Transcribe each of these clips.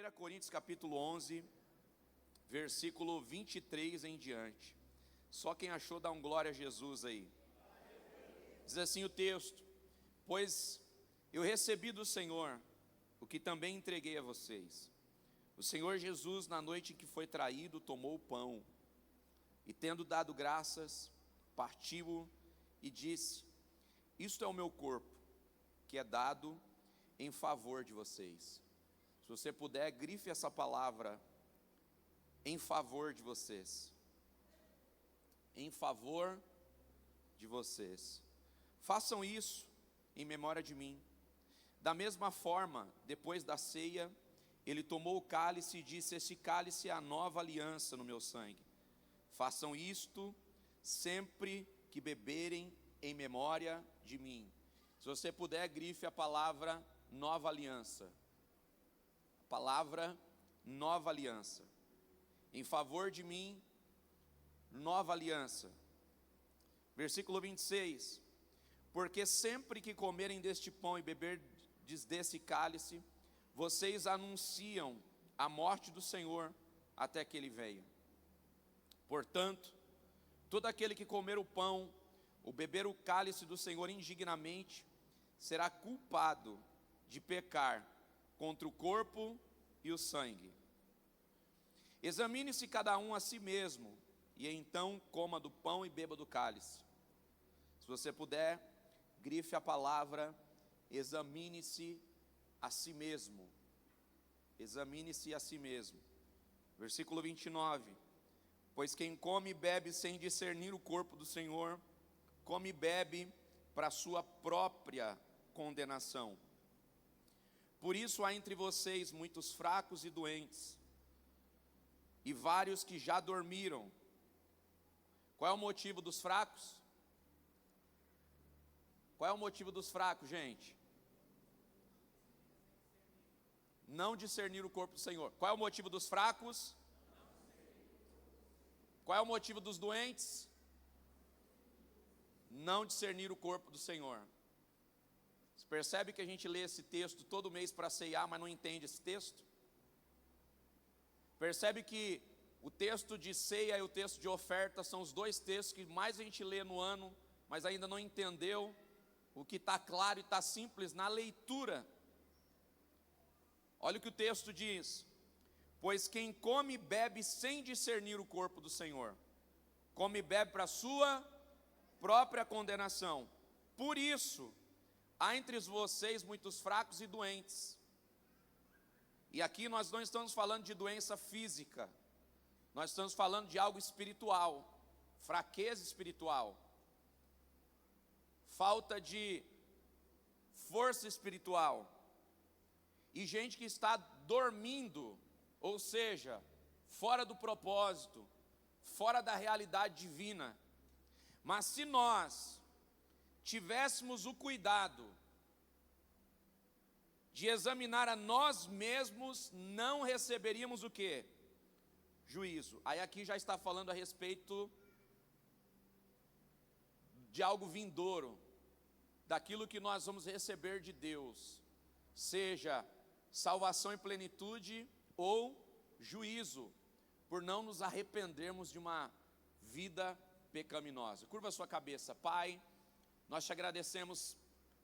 1 Coríntios capítulo 11, versículo 23 em diante. Só quem achou dá um glória a Jesus aí. Diz assim o texto: pois eu recebi do Senhor o que também entreguei a vocês. O Senhor Jesus, na noite em que foi traído, tomou o pão e, tendo dado graças, partiu-o e disse: isto é o meu corpo, que é dado em favor de vocês. Se você puder, grife essa palavra: em favor de vocês. Em favor de vocês. Façam isso em memória de mim. Da mesma forma, depois da ceia, ele tomou o cálice e disse: este cálice é a nova aliança no meu sangue. Façam isto sempre que beberem em memória de mim. Se você puder, grife a palavra nova aliança. A palavra nova aliança. Em favor de mim, nova aliança. Versículo 26. Porque sempre que comerem deste pão e beberdes desse cálice, vocês anunciam a morte do Senhor até que ele venha. Portanto, todo aquele que comer o pão ou beber o cálice do Senhor indignamente, será culpado de pecar contra o corpo e o sangue. Examine-se cada um a si mesmo, e então coma do pão e beba do cálice. Se você puder, grife a palavra: examine-se a si mesmo. Examine-se a si mesmo. Versículo 29. Pois quem come e bebe sem discernir o corpo do Senhor, come e bebe para a sua própria condenação. Por isso há entre vocês muitos fracos e doentes, e vários que já dormiram. Qual é o motivo dos fracos? Qual é o motivo dos fracos, gente? Não discernir o corpo do Senhor. Qual é o motivo dos fracos? Qual é o motivo dos doentes? Não discernir o corpo do Senhor. Você percebe que a gente lê esse texto todo mês para ceiar, mas não entende esse texto? Percebe que o texto de ceia e o texto de oferta são os dois textos que mais a gente lê no ano, mas ainda não entendeu o que está claro e está simples na leitura. Olha o que o texto diz: pois quem come e bebe sem discernir o corpo do Senhor, come e bebe para a sua própria condenação. Por isso, há entre vocês muitos fracos e doentes. E aqui nós não estamos falando de doença física, nós estamos falando de algo espiritual, fraqueza espiritual, falta de força espiritual, e gente que está dormindo, ou seja, fora do propósito, fora da realidade divina. Mas se nós tivéssemos o cuidado de examinar a nós mesmos, não receberíamos o quê? Juízo. Aí aqui já está falando a respeito de algo vindouro, daquilo que nós vamos receber de Deus, seja salvação em plenitude ou juízo, por não nos arrependermos de uma vida pecaminosa. Curva a sua cabeça. Pai, nós te agradecemos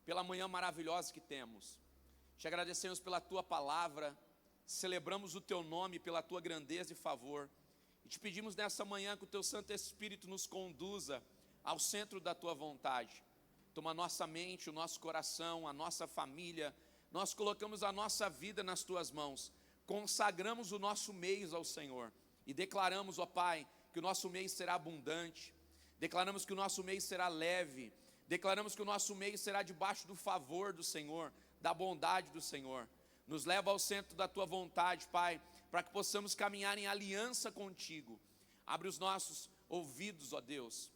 pela manhã maravilhosa que temos, te agradecemos pela tua palavra, celebramos o teu nome pela tua grandeza e favor, e te pedimos nessa manhã que o teu Santo Espírito nos conduza ao centro da tua vontade. Toma a nossa mente, o nosso coração, a nossa família, nós colocamos a nossa vida nas tuas mãos, consagramos o nosso mês ao Senhor e declaramos, ó Pai, que o nosso mês será abundante, declaramos que o nosso mês será leve, declaramos que o nosso mês será debaixo do favor do Senhor, da bondade do Senhor. Nos leva ao centro da tua vontade, Pai, para que possamos caminhar em aliança contigo. Abre os nossos ouvidos, ó Deus,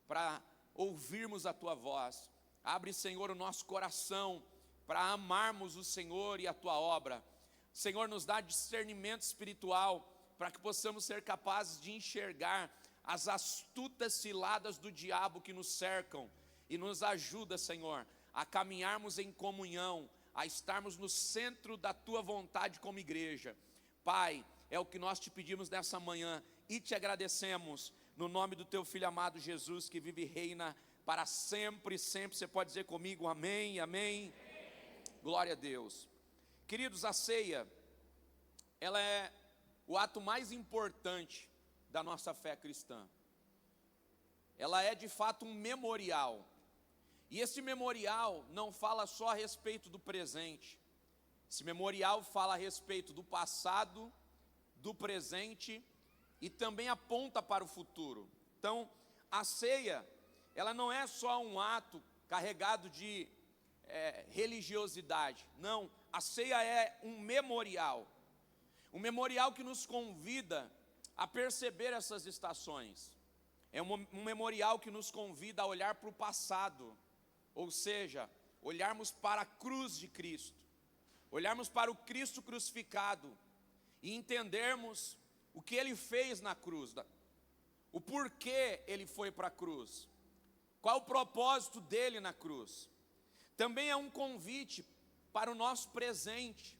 para ouvirmos a tua voz. Abre, Senhor, o nosso coração para amarmos o Senhor e a tua obra. Senhor, nos dá discernimento espiritual para que possamos ser capazes de enxergar as astutas ciladas do diabo que nos cercam, e nos ajuda, Senhor, a caminharmos em comunhão, a estarmos no centro da tua vontade como igreja. Pai, é o que nós te pedimos nessa manhã e te agradecemos no nome do teu Filho amado Jesus, que vive e reina para sempre, sempre. Você pode dizer comigo amém, amém, amém. Glória a Deus. Queridos, a ceia, ela é o ato mais importante da nossa fé cristã. Ela é de fato um memorial. E esse memorial não fala só a respeito do presente. Esse memorial fala a respeito do passado, do presente e também aponta para o futuro. Então, a ceia, ela não é só um ato carregado de religiosidade. Não, a ceia é um memorial. Um memorial que nos convida a perceber essas estações. É um memorial que nos convida a olhar para o passado. Ou seja, olharmos para a cruz de Cristo. Olharmos para o Cristo crucificado. E entendermos o que Ele fez na cruz. O porquê Ele foi para a cruz. Qual o propósito dele na cruz. Também é um convite para o nosso presente.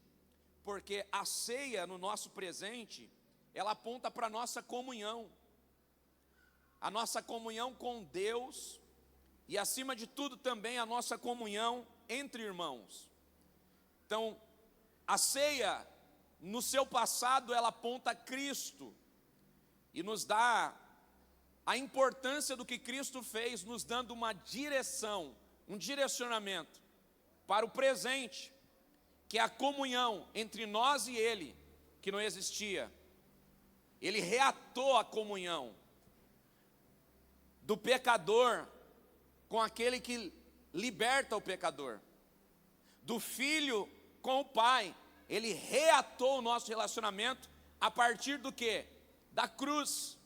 Porque a ceia no nosso presente, ela aponta para a nossa comunhão. A nossa comunhão com Deus e acima de tudo também a nossa comunhão entre irmãos. Então, a ceia, no seu passado, ela aponta a Cristo e nos dá a importância do que Cristo fez, nos dando uma direção, um direcionamento para o presente, que é a comunhão entre nós e Ele, que não existia. Ele reatou a comunhão do pecador com aquele que liberta o pecador, do filho com o pai. Ele reatou o nosso relacionamento a partir do quê? Da cruz.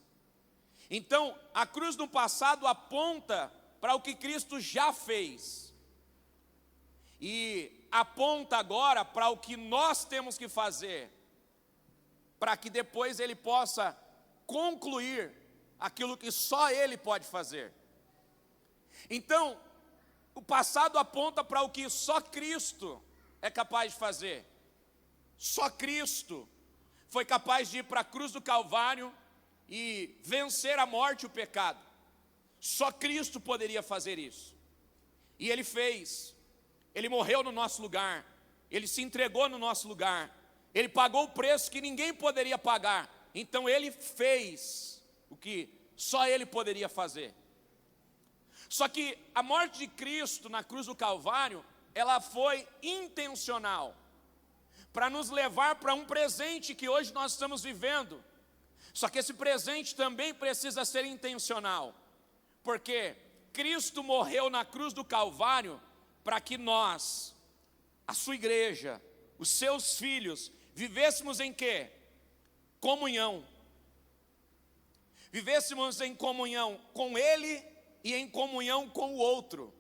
Então, a cruz no passado aponta para o que Cristo já fez e aponta agora para o que nós temos que fazer, para que depois Ele possa concluir aquilo que só Ele pode fazer. Então, o passado aponta para o que só Cristo é capaz de fazer. Só Cristo foi capaz de ir para a cruz do Calvário e vencer a morte e o pecado. Só Cristo poderia fazer isso. E Ele fez. Ele morreu no nosso lugar. Ele se entregou no nosso lugar. Ele pagou o preço que ninguém poderia pagar. Então Ele fez o que só Ele poderia fazer. Só que a morte de Cristo na cruz do Calvário, ela foi intencional, para nos levar para um presente que hoje nós estamos vivendo. Só que esse presente também precisa ser intencional, porque Cristo morreu na cruz do Calvário para que nós, a sua igreja, os seus filhos, vivêssemos em quê? Comunhão. Vivêssemos em comunhão com Ele e em comunhão com o outro.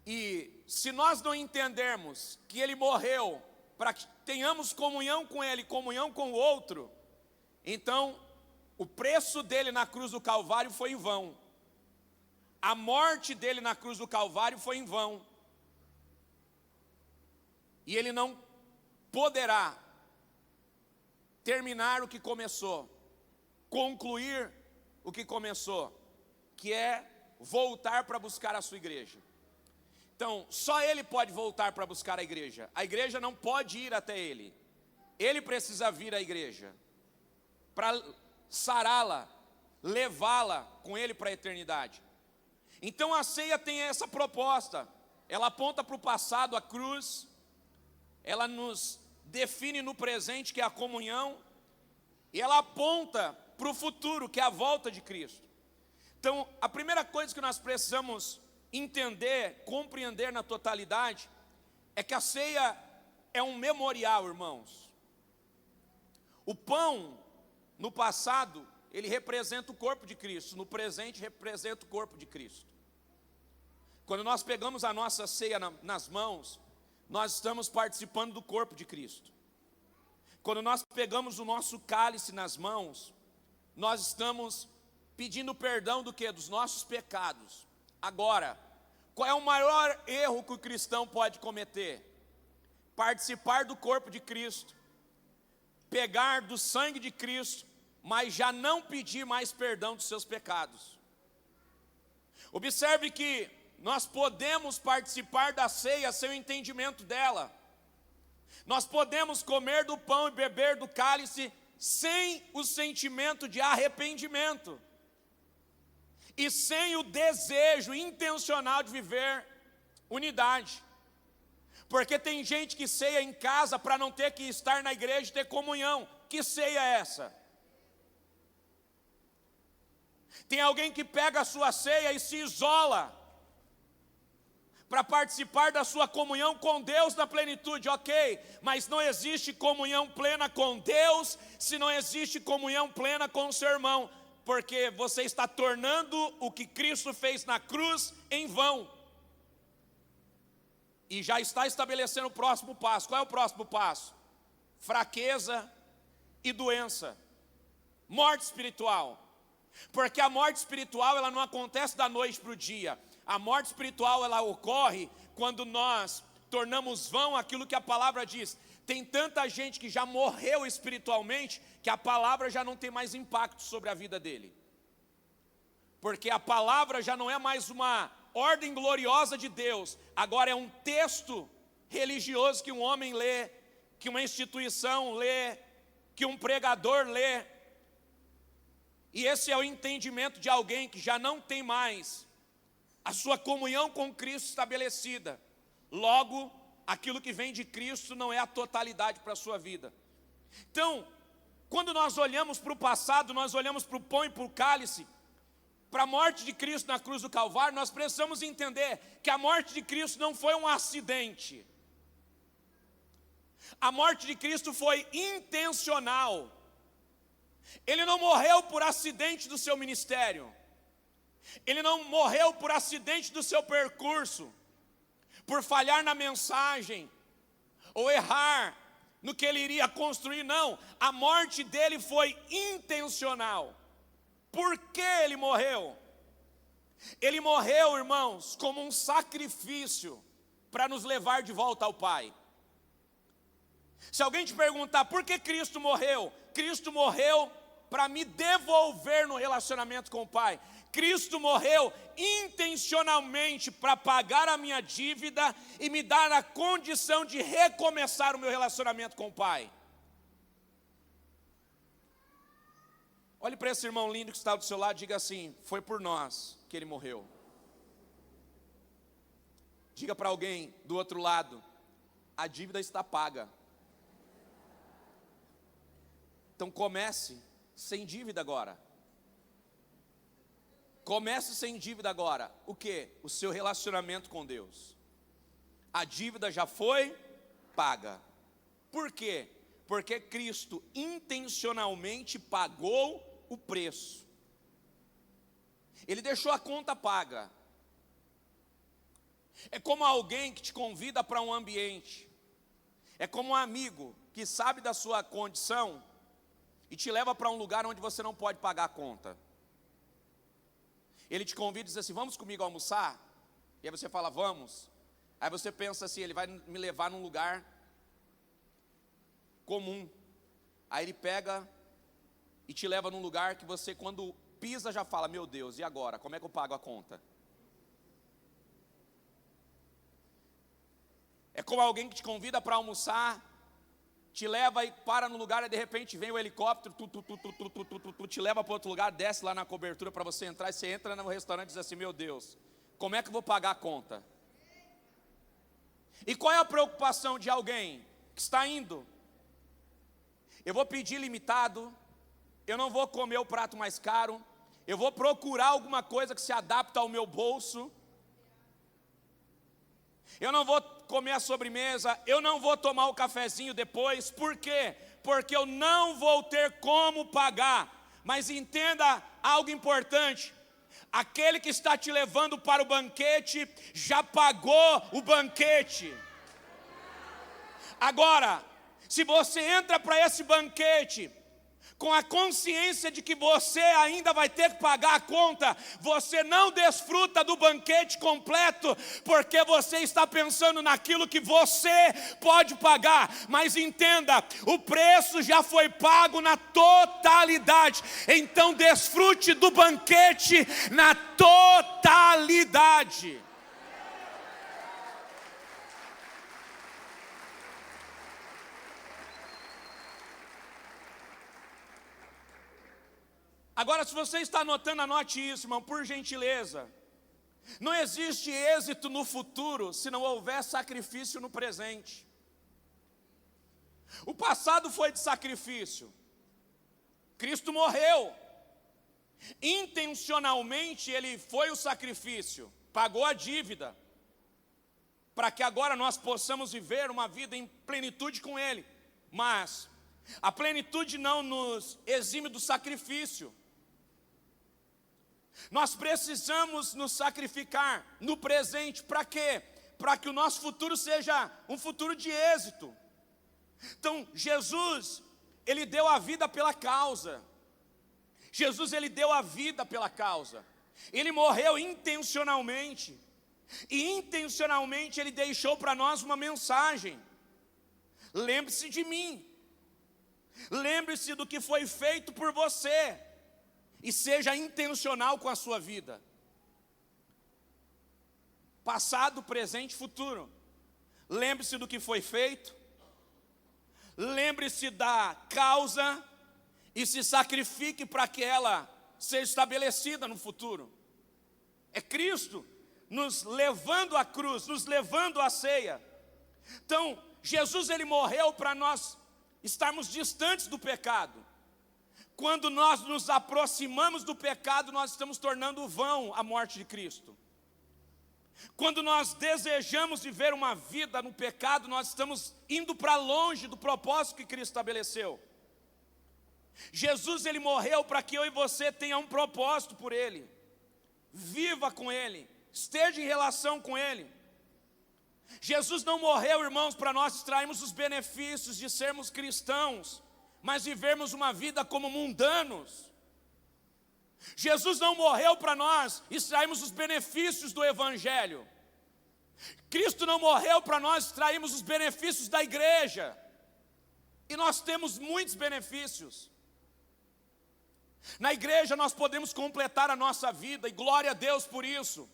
E se nós não entendermos que Ele morreu para que tenhamos comunhão com Ele, comunhão com o outro, então o preço dele na cruz do Calvário foi em vão. A morte dele na cruz do Calvário foi em vão. E Ele não poderá terminar o que começou, concluir o que começou, que é voltar para buscar a sua igreja. Então, só Ele pode voltar para buscar a igreja. A igreja não pode ir até Ele. Ele precisa vir à igreja para sará-la, levá-la com Ele para a eternidade. Então a ceia tem essa proposta. Ela aponta para o passado, a cruz. Ela nos define no presente, que é a comunhão. E ela aponta para o futuro, que é a volta de Cristo. Então, a primeira coisa que nós precisamos entender, compreender na totalidade, é que a ceia é um memorial, irmãos. O pão, no passado, ele representa o corpo de Cristo, no presente representa o corpo de Cristo. Quando nós pegamos a nossa ceia nas mãos, nós estamos participando do corpo de Cristo. Quando nós pegamos o nosso cálice nas mãos, nós estamos pedindo perdão do quê? Dos nossos pecados. Agora, Qual é o maior erro que o cristão pode cometer? Participar do corpo de Cristo, pegar do sangue de Cristo, mas já não pedir mais perdão dos seus pecados. Observe que nós podemos participar da ceia sem o entendimento dela. Nós podemos comer do pão e beber do cálice sem o sentimento de arrependimento e sem o desejo intencional de viver unidade. Porque tem gente que ceia em casa para não ter que estar na igreja e ter comunhão. Que ceia é essa? Tem alguém que pega a sua ceia e se isola para participar da sua comunhão com Deus na plenitude, ok, mas não existe comunhão plena com Deus se não existe comunhão plena com o seu irmão, porque você está tornando o que Cristo fez na cruz em vão, e já está estabelecendo o próximo passo. Qual é o próximo passo? Fraqueza e doença, morte espiritual, porque a morte espiritual ela não acontece da noite para o dia. A morte espiritual ela ocorre quando nós tornamos vão aquilo que a palavra diz. Tem tanta gente que já morreu espiritualmente que a palavra já não tem mais impacto sobre a vida dele. Porque a palavra já não é mais uma ordem gloriosa de Deus, agora é um texto religioso que um homem lê, que uma instituição lê, que um pregador lê. E esse é o entendimento de alguém que já não tem mais a sua comunhão com Cristo estabelecida. Logo, aquilo que vem de Cristo não é a totalidade para a sua vida. Então, quando nós olhamos para o passado, nós olhamos para o pão e para o cálice, para a morte de Cristo na cruz do Calvário, nós precisamos entender que a morte de Cristo não foi um acidente. A morte de Cristo foi intencional. Ele não morreu por acidente do seu ministério. Ele não morreu por acidente do seu percurso, por falhar na mensagem, ou errar no que ele iria construir, não. A morte dele foi intencional. Por que ele morreu? Ele morreu, irmãos, como um sacrifício para nos levar de volta ao Pai. Se alguém te perguntar por que Cristo morreu para me devolver no relacionamento com o Pai. Cristo morreu intencionalmente para pagar a minha dívida e me dar a condição de recomeçar o meu relacionamento com o Pai. Olhe para esse irmão lindo que está do seu lado e diga assim: foi por nós que ele morreu. Diga para alguém do outro lado: a dívida está paga. Então comece sem dívida agora. Comece sem dívida agora. O quê? O seu relacionamento com Deus. A dívida já foi paga. Por quê? Porque Cristo intencionalmente pagou o preço. Ele deixou a conta paga. É como alguém que te convida para um ambiente. É como um amigo que sabe da sua condição e te leva para um lugar onde você não pode pagar a conta. Ele te convida e diz assim: vamos comigo almoçar? E aí você fala: vamos. Aí você pensa assim: ele vai me levar num lugar comum. Aí ele pega e te leva num lugar que você, quando pisa, já fala: meu Deus, e agora? Como é que eu pago a conta? É como alguém que te convida para almoçar, te leva e para no lugar, e de repente vem o helicóptero, te leva para outro lugar, desce lá na cobertura para você entrar, e você entra no restaurante e diz assim: meu Deus, como é que eu vou pagar a conta? E qual é a preocupação de alguém que está indo? Eu vou pedir limitado, eu não vou comer o prato mais caro, eu vou procurar alguma coisa que se adapta ao meu bolso, eu não vou comer a sobremesa, eu não vou tomar o cafezinho depois. Por quê? Porque eu não vou ter como pagar. Mas entenda algo importante: aquele que está te levando para o banquete já pagou o banquete. Agora, se você entra para esse banquete com a consciência de que você ainda vai ter que pagar a conta, você não desfruta do banquete completo, porque você está pensando naquilo que você pode pagar. Mas entenda, o preço já foi pago na totalidade, então desfrute do banquete na totalidade. Agora, se você está anotando, anote isso, irmão, por gentileza. Não existe êxito no futuro se não houver sacrifício no presente. O passado foi de sacrifício. Cristo morreu. Intencionalmente ele foi o sacrifício, pagou a dívida, para que agora nós possamos viver uma vida em plenitude com Ele. Mas a plenitude não nos exime do sacrifício. Nós precisamos nos sacrificar no presente, para quê? Para que o nosso futuro seja um futuro de êxito. Então, Jesus, Ele deu a vida pela causa. Jesus, Ele deu a vida pela causa. Ele morreu intencionalmente. E intencionalmente Ele deixou para nós uma mensagem. Lembre-se de mim. Lembre-se do que foi feito por você. E seja intencional com a sua vida. Passado, presente, futuro. Lembre-se do que foi feito. Lembre-se da causa. E se sacrifique para que ela seja estabelecida no futuro. É Cristo nos levando à cruz, nos levando à ceia. Então, Jesus, Ele morreu para nós estarmos distantes do pecado. Quando nós nos aproximamos do pecado, nós estamos tornando vão a morte de Cristo. Quando nós desejamos viver uma vida no pecado, nós estamos indo para longe do propósito que Cristo estabeleceu. Jesus, Ele morreu para que eu e você tenha um propósito por Ele. Viva com Ele, esteja em relação com Ele. Jesus não morreu, irmãos, para nós extrairmos os benefícios de sermos cristãos, mas vivermos uma vida como mundanos. Jesus não morreu para nós extrairmos os benefícios do Evangelho. Cristo não morreu para nós extrairmos os benefícios da igreja. E nós temos muitos benefícios. Na igreja nós podemos completar a nossa vida, e glória a Deus por isso.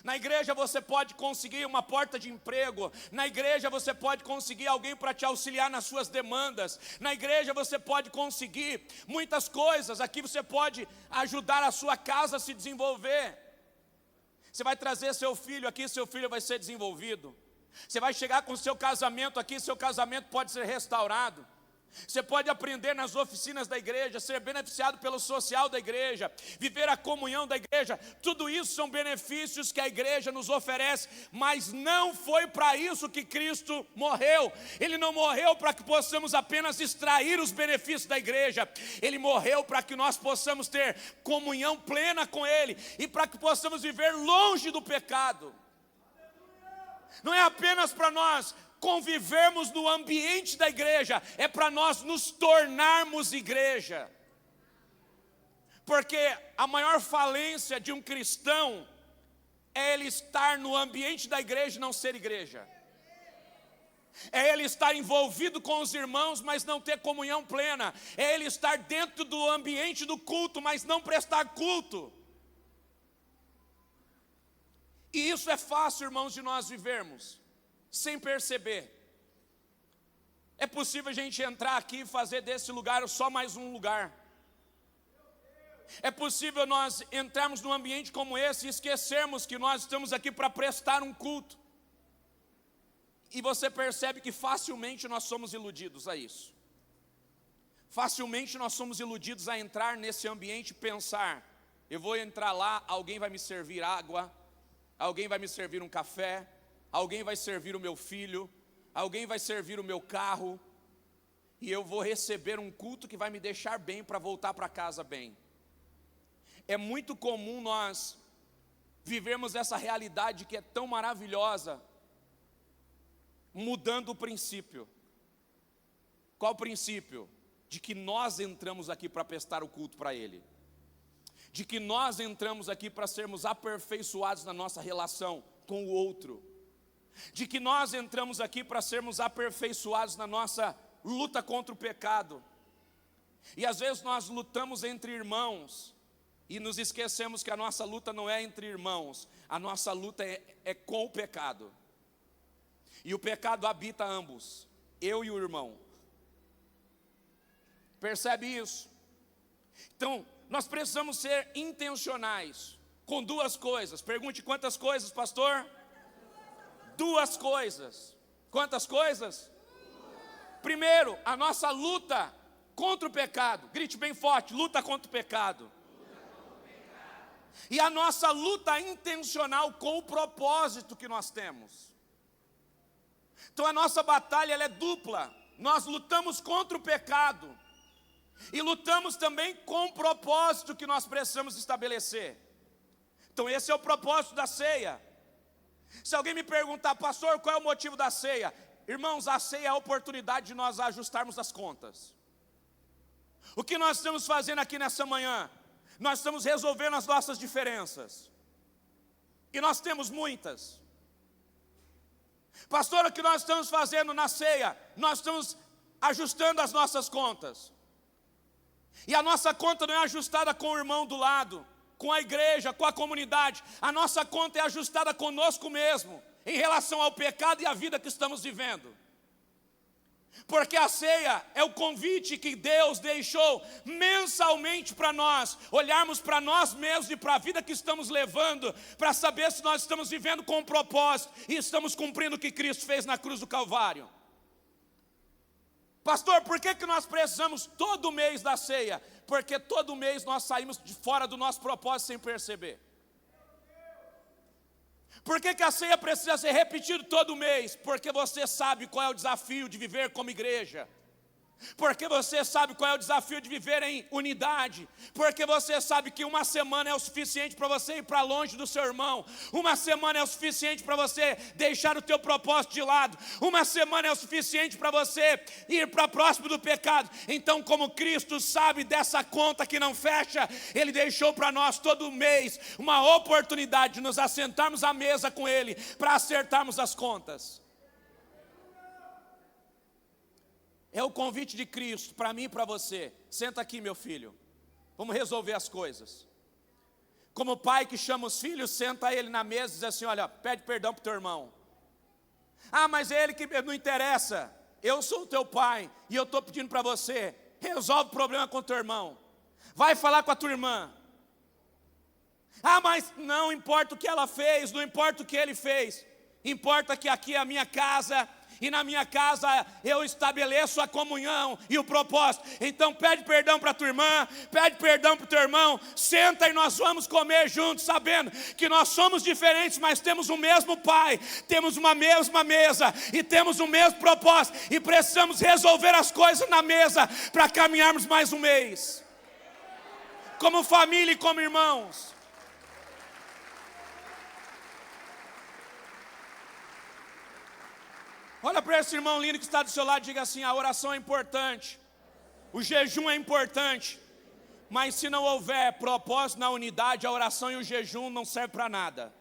Na igreja você pode conseguir uma porta de emprego. Na igreja você pode conseguir alguém para te auxiliar nas suas demandas. Na igreja você pode conseguir muitas coisas. Aqui você pode ajudar a sua casa a se desenvolver. Você vai trazer seu filho aqui, seu filho vai ser desenvolvido. Você vai chegar com seu casamento aqui, seu casamento pode ser restaurado. Você pode aprender nas oficinas da igreja, ser beneficiado pelo social da igreja, viver a comunhão da igreja. Tudo isso são benefícios que a igreja nos oferece, mas não foi para isso que Cristo morreu. Ele não morreu para que possamos apenas extrair os benefícios da igreja. Ele morreu para que nós possamos ter comunhão plena com Ele e para que possamos viver longe do pecado. Não é apenas para nós convivermos no ambiente da igreja, é para nós nos tornarmos igreja. Porque a maior falência de um cristão é ele estar no ambiente da igreja e não ser igreja. É ele estar envolvido com os irmãos, mas não ter comunhão plena. É ele estar dentro do ambiente do culto, mas não prestar culto. E isso é fácil, irmãos, de nós vivermos sem perceber. É possível a gente entrar aqui e fazer desse lugar só mais um lugar. É possível nós entrarmos num ambiente como esse e esquecermos que nós estamos aqui para prestar um culto. E você percebe que facilmente nós somos iludidos a isso. Facilmente nós somos iludidos a entrar nesse ambiente e pensar: eu vou entrar lá, alguém vai me servir água, alguém vai me servir um café, alguém vai servir o meu filho, alguém vai servir o meu carro, e eu vou receber um culto que vai me deixar bem para voltar para casa bem. É muito comum nós vivermos essa realidade que é tão maravilhosa, mudando o princípio. Qual o princípio? de que nós entramos aqui para prestar o culto para Ele, de que nós entramos aqui para sermos aperfeiçoados na nossa relação com o outro, de que nós entramos aqui para sermos aperfeiçoados na nossa luta contra o pecado. E às vezes nós lutamos entre irmãos e nos esquecemos que a nossa luta não é entre irmãos, a nossa luta é com o pecado. E o pecado habita ambos, eu e o irmão. Percebe isso? Então, nós precisamos ser intencionais com duas coisas. Pergunte quantas coisas, pastor? Duas coisas. Quantas coisas? Primeiro, a nossa luta contra o pecado. Grite bem forte, luta contra o pecado. E a nossa luta intencional com o propósito que nós temos. Então a nossa batalha ela é dupla. Nós lutamos contra o pecado e lutamos também com o propósito que nós precisamos estabelecer. Então esse é o propósito da ceia. Se alguém me perguntar, pastor, qual é o motivo da ceia? Irmãos, a ceia é a oportunidade de nós ajustarmos as contas. O que nós estamos fazendo aqui nessa manhã? Nós estamos resolvendo as nossas diferenças. E nós temos muitas. Pastor, o que nós estamos fazendo na ceia? Nós estamos ajustando as nossas contas. E a nossa conta não é ajustada com o irmão do lado, com a igreja, com a comunidade. A nossa conta é ajustada conosco mesmo, em relação ao pecado e à vida que estamos vivendo. Porque a ceia é o convite que Deus deixou mensalmente para nós, olharmos para nós mesmos e para a vida que estamos levando, para saber se nós estamos vivendo com um propósito e estamos cumprindo o que Cristo fez na cruz do Calvário. Pastor, por que nós precisamos todo mês da ceia? Porque todo mês nós saímos de fora do nosso propósito sem perceber. Por que a ceia precisa ser repetida todo mês? Porque você sabe qual é o desafio de viver como igreja. Porque você sabe qual é o desafio de viver em unidade. Porque você sabe que uma semana é o suficiente para você ir para longe do seu irmão. Uma semana é o suficiente para você deixar o teu propósito de lado. Uma semana é o suficiente para você ir para próximo do pecado. Então, como Cristo sabe dessa conta que não fecha, Ele deixou para nós todo mês uma oportunidade de nos assentarmos à mesa com Ele para acertarmos as contas. É o convite de Cristo para mim e para você. Senta aqui, meu filho. Vamos resolver as coisas. Como pai que chama os filhos, senta ele na mesa e diz assim, olha, pede perdão para o teu irmão. Ah, mas é ele que não interessa. Eu sou o teu pai e eu estou pedindo para você, resolve o problema com o teu irmão. Vai falar com a tua irmã. Ah, mas não importa o que ela fez, não importa o que ele fez. Importa que aqui é a minha casa. E na minha casa eu estabeleço a comunhão e o propósito. Então pede perdão para a tua irmã, pede perdão para o teu irmão. Senta e nós vamos comer juntos, sabendo que nós somos diferentes, mas temos o mesmo Pai. Temos uma mesma mesa e temos o mesmo propósito. E precisamos resolver as coisas na mesa para caminharmos mais um mês. Como família e como irmãos. Olha para esse irmão lindo que está do seu lado e diga assim, a oração é importante, o jejum é importante, mas se não houver propósito na unidade, a oração e o jejum não servem para nada.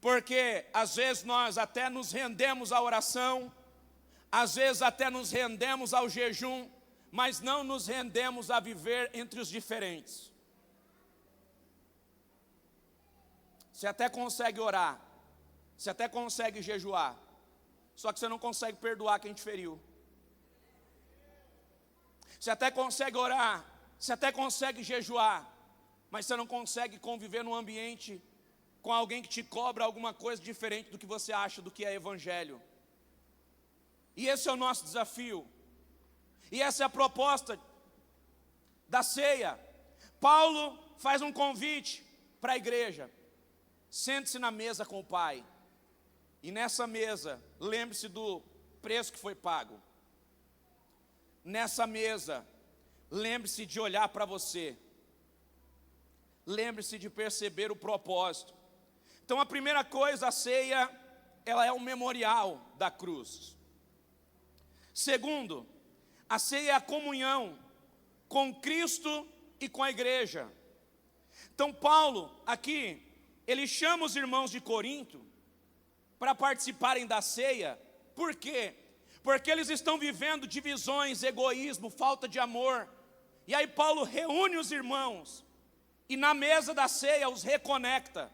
Porque às vezes nós até nos rendemos à oração, às vezes até nos rendemos ao jejum, mas não nos rendemos a viver entre os diferentes. Você até consegue orar, você até consegue jejuar, só que você não consegue perdoar quem te feriu. Você até consegue orar, você até consegue jejuar, mas você não consegue conviver num ambiente com alguém que te cobra alguma coisa diferente do que você acha do que é evangelho. E esse é o nosso desafio. E essa é a proposta da ceia. Paulo faz um convite para a igreja. Sente-se na mesa com o Pai. E nessa mesa, lembre-se do preço que foi pago. Nessa mesa, lembre-se de olhar para você. Lembre-se de perceber o propósito. Então a primeira coisa, a ceia, ela é um memorial da cruz. Segundo, a ceia é a comunhão com Cristo e com a igreja. Então Paulo, aqui, ele chama os irmãos de Corinto para participarem da ceia. Por quê? Porque eles estão vivendo divisões, egoísmo, falta de amor. E aí Paulo reúne os irmãos e na mesa da ceia os reconecta.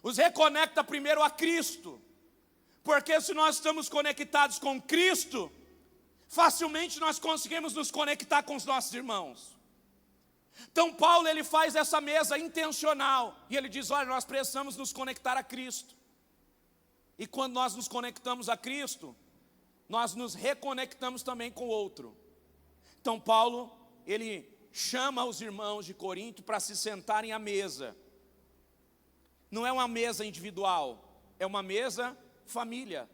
Os reconecta primeiro a Cristo, porque se nós estamos conectados com Cristo, facilmente nós conseguimos nos conectar com os nossos irmãos. Então Paulo, ele faz essa mesa intencional, e ele diz, olha, nós precisamos nos conectar a Cristo. E quando nós nos conectamos a Cristo, nós nos reconectamos também com o outro. Então Paulo, ele chama os irmãos de Corinto para se sentarem à mesa. Não é uma mesa individual, é uma mesa família.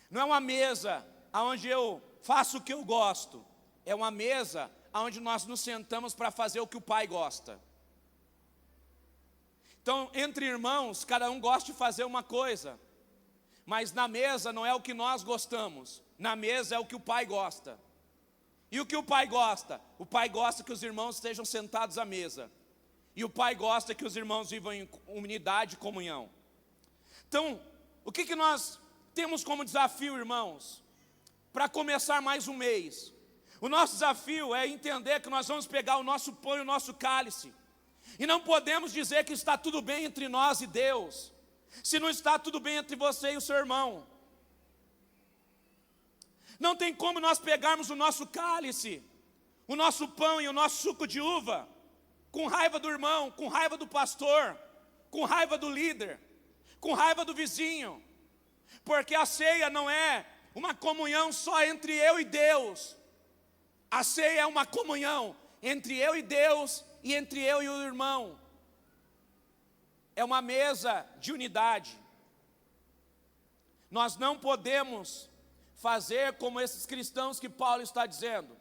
Não é uma mesa onde eu faço o que eu gosto, é uma mesa onde nós nos sentamos para fazer o que o Pai gosta. Então, entre irmãos, cada um gosta de fazer uma coisa, mas na mesa não é o que nós gostamos, na mesa é o que o Pai gosta. E o que o Pai gosta? O Pai gosta que os irmãos estejam sentados à mesa. E o Pai gosta que os irmãos vivam em unidade e comunhão. Então, o que nós temos como desafio, irmãos? Para começar mais um mês. O nosso desafio é entender que nós vamos pegar o nosso pão e o nosso cálice. E não podemos dizer que está tudo bem entre nós e Deus, se não está tudo bem entre você e o seu irmão. Não tem como nós pegarmos o nosso cálice, o nosso pão e o nosso suco de uva, com raiva do irmão, com raiva do pastor, com raiva do líder, com raiva do vizinho. Porque a ceia não é uma comunhão só entre eu e Deus. A ceia é uma comunhão entre eu e Deus e entre eu e o irmão. É uma mesa de unidade. Nós não podemos fazer como esses cristãos que Paulo está dizendo.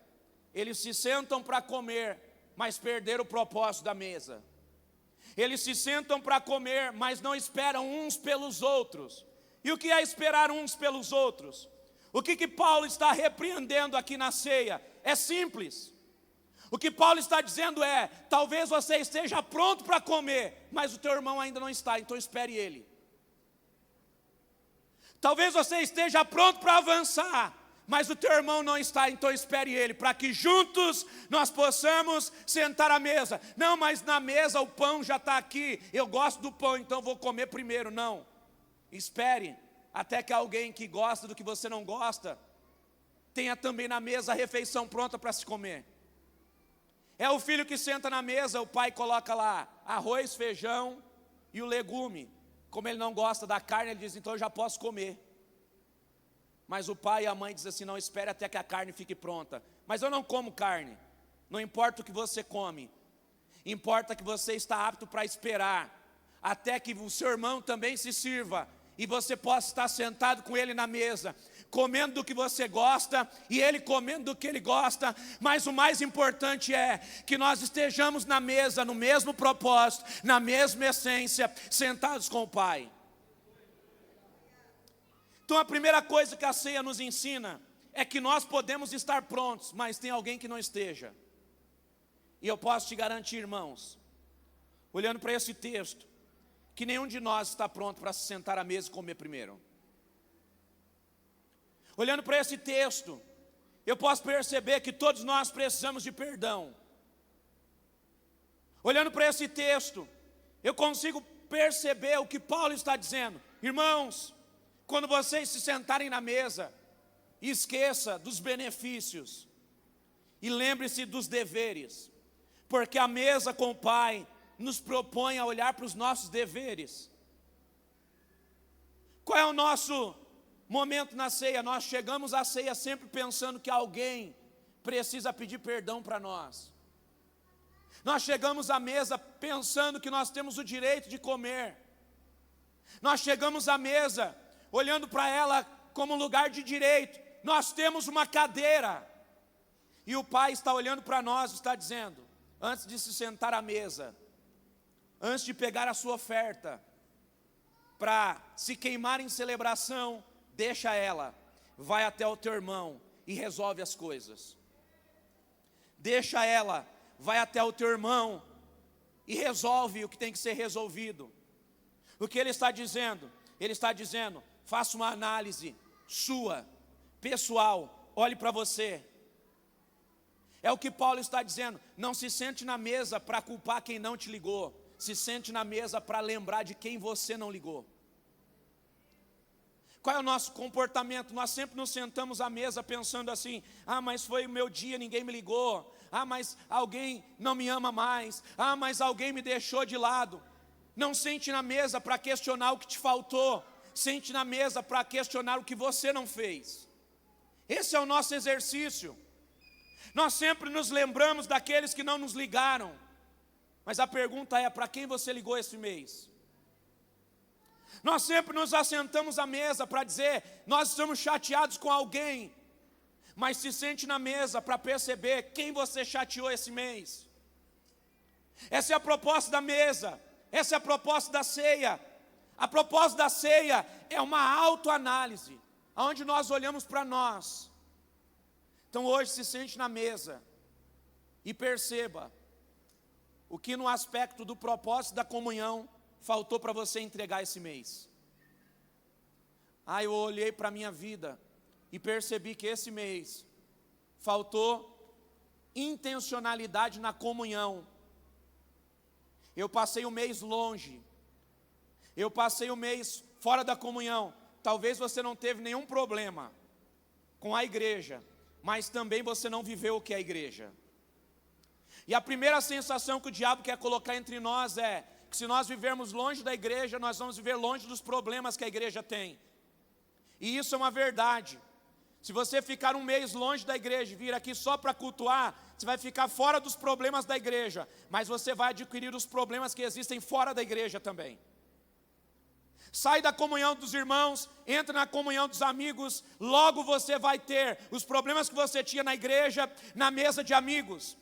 Eles se sentam para comer, mas perderam o propósito da mesa. Eles se sentam para comer, mas não esperam uns pelos outros. E o que é esperar uns pelos outros? O que Paulo está repreendendo aqui na ceia? É simples. O que Paulo está dizendo é, talvez você esteja pronto para comer, mas o teu irmão ainda não está, então espere ele. Talvez você esteja pronto para avançar, mas o teu irmão não está, então espere ele, para que juntos nós possamos sentar à mesa. Não, mas na mesa o pão já está aqui, eu gosto do pão, então vou comer primeiro. Não, espere até que alguém que gosta do que você não gosta, tenha também na mesa a refeição pronta para se comer. É o filho que senta na mesa, o pai coloca lá arroz, feijão e o legume. Como ele não gosta da carne, ele diz, então eu já posso comer. Mas o pai e a mãe dizem assim, não, espere até que a carne fique pronta. Mas eu não como carne. Não importa o que você come, importa que você está apto para esperar, até que o seu irmão também se sirva, e você possa estar sentado com ele na mesa, comendo do que você gosta, e ele comendo do que ele gosta. Mas o mais importante é que nós estejamos na mesa, no mesmo propósito, na mesma essência, sentados com o Pai. Então a primeira coisa que a ceia nos ensina é que nós podemos estar prontos, mas tem alguém que não esteja. E eu posso te garantir, irmãos, olhando para esse texto, que nenhum de nós está pronto para se sentar à mesa e comer primeiro. Olhando para esse texto, eu posso perceber que todos nós precisamos de perdão. Olhando para esse texto, eu consigo perceber o que Paulo está dizendo. Irmãos, quando vocês se sentarem na mesa, esqueça dos benefícios e lembre-se dos deveres, porque a mesa com o Pai nos propõe a olhar para os nossos deveres. Qual é o nosso momento na ceia? Nós chegamos à ceia sempre pensando que alguém precisa pedir perdão para nós. Nós chegamos à mesa pensando que nós temos o direito de comer. Nós chegamos à mesa olhando para ela como um lugar de direito. Nós temos uma cadeira. E o Pai está olhando para nós e está dizendo, antes de se sentar à mesa, antes de pegar a sua oferta, para se queimar em celebração, deixa ela. vai até o teu irmão e resolve as coisas. Deixa ela, vai até o teu irmão e resolve o que tem que ser resolvido. O que ele está dizendo? Ele está dizendo, faça uma análise sua, pessoal, olhe para você. É o que Paulo está dizendo, não se sente na mesa para culpar quem não te ligou, se sente na mesa para lembrar de quem você não ligou. Qual é o nosso comportamento? Nós sempre nos sentamos à mesa pensando assim, mas foi o meu dia, ninguém me ligou, mas alguém não me ama mais, mas alguém me deixou de lado. Não sente na mesa para questionar o que te faltou, sente na mesa para questionar o que você não fez. Esse é o nosso exercício. Nós sempre nos lembramos daqueles que não nos ligaram, mas a pergunta é, para quem você ligou esse mês? Nós sempre nos assentamos à mesa para dizer, nós estamos chateados com alguém, mas se sente na mesa para perceber quem você chateou esse mês. Essa é a proposta da mesa, essa é a proposta da ceia. A proposta da ceia é uma autoanálise, onde nós olhamos para nós. Então hoje se sente na mesa e perceba o que no aspecto do propósito da comunhão faltou para você entregar esse mês. Eu olhei para a minha vida e percebi que esse mês faltou intencionalidade na comunhão. Eu passei o mês longe, eu passei o mês fora da comunhão. Talvez você não teve nenhum problema com a igreja, mas também você não viveu o que é a igreja. E a primeira sensação que o diabo quer colocar entre nós é que se nós vivermos longe da igreja, nós vamos viver longe dos problemas que a igreja tem. E isso é uma verdade. Se você ficar um mês longe da igreja e vir aqui só para cultuar, você vai ficar fora dos problemas da igreja, mas você vai adquirir os problemas que existem fora da igreja também. Sai da comunhão dos irmãos, entra na comunhão dos amigos, logo você vai ter os problemas que você tinha na igreja, na mesa de amigos.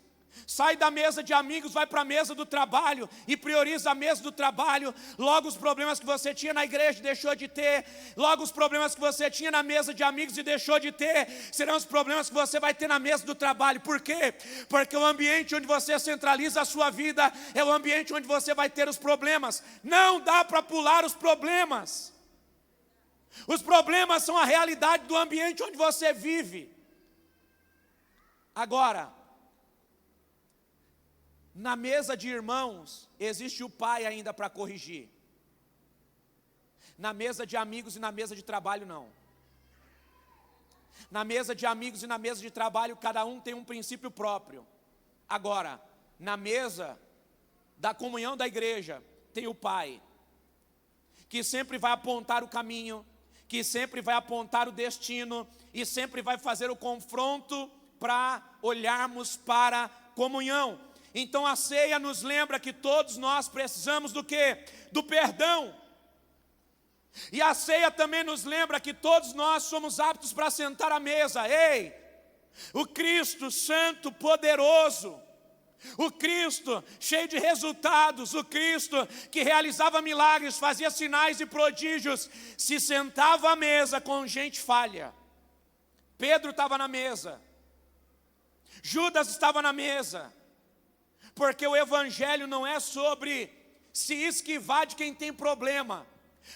Sai da mesa de amigos, vai para a mesa do trabalho e prioriza a mesa do trabalho. Logo os problemas que você tinha na igreja deixou de ter. Logo os problemas que você tinha na mesa de amigos e deixou de ter, serão os problemas que você vai ter na mesa do trabalho. Por quê? Porque o ambiente onde você centraliza a sua vida é o ambiente onde você vai ter os problemas. Não dá para pular os problemas. Os problemas são a realidade do ambiente onde você vive. Agora, na mesa de irmãos, existe o pai ainda para corrigir. Na mesa de amigos e na mesa de trabalho, não. Na mesa de amigos e na mesa de trabalho, cada um tem um princípio próprio. Agora, na mesa da comunhão da igreja, tem o pai, que sempre vai apontar o caminho, que sempre vai apontar o destino, e sempre vai fazer o confronto para olharmos para a comunhão. Então a ceia nos lembra que todos nós precisamos do quê? Do perdão. E a ceia também nos lembra que todos nós somos aptos para sentar à mesa. Ei, o Cristo santo, poderoso, o Cristo cheio de resultados, o Cristo que realizava milagres, fazia sinais e prodígios, se sentava à mesa com gente falha. Pedro estava na mesa, Judas estava na mesa. Porque o evangelho não é sobre se esquivar de quem tem problema.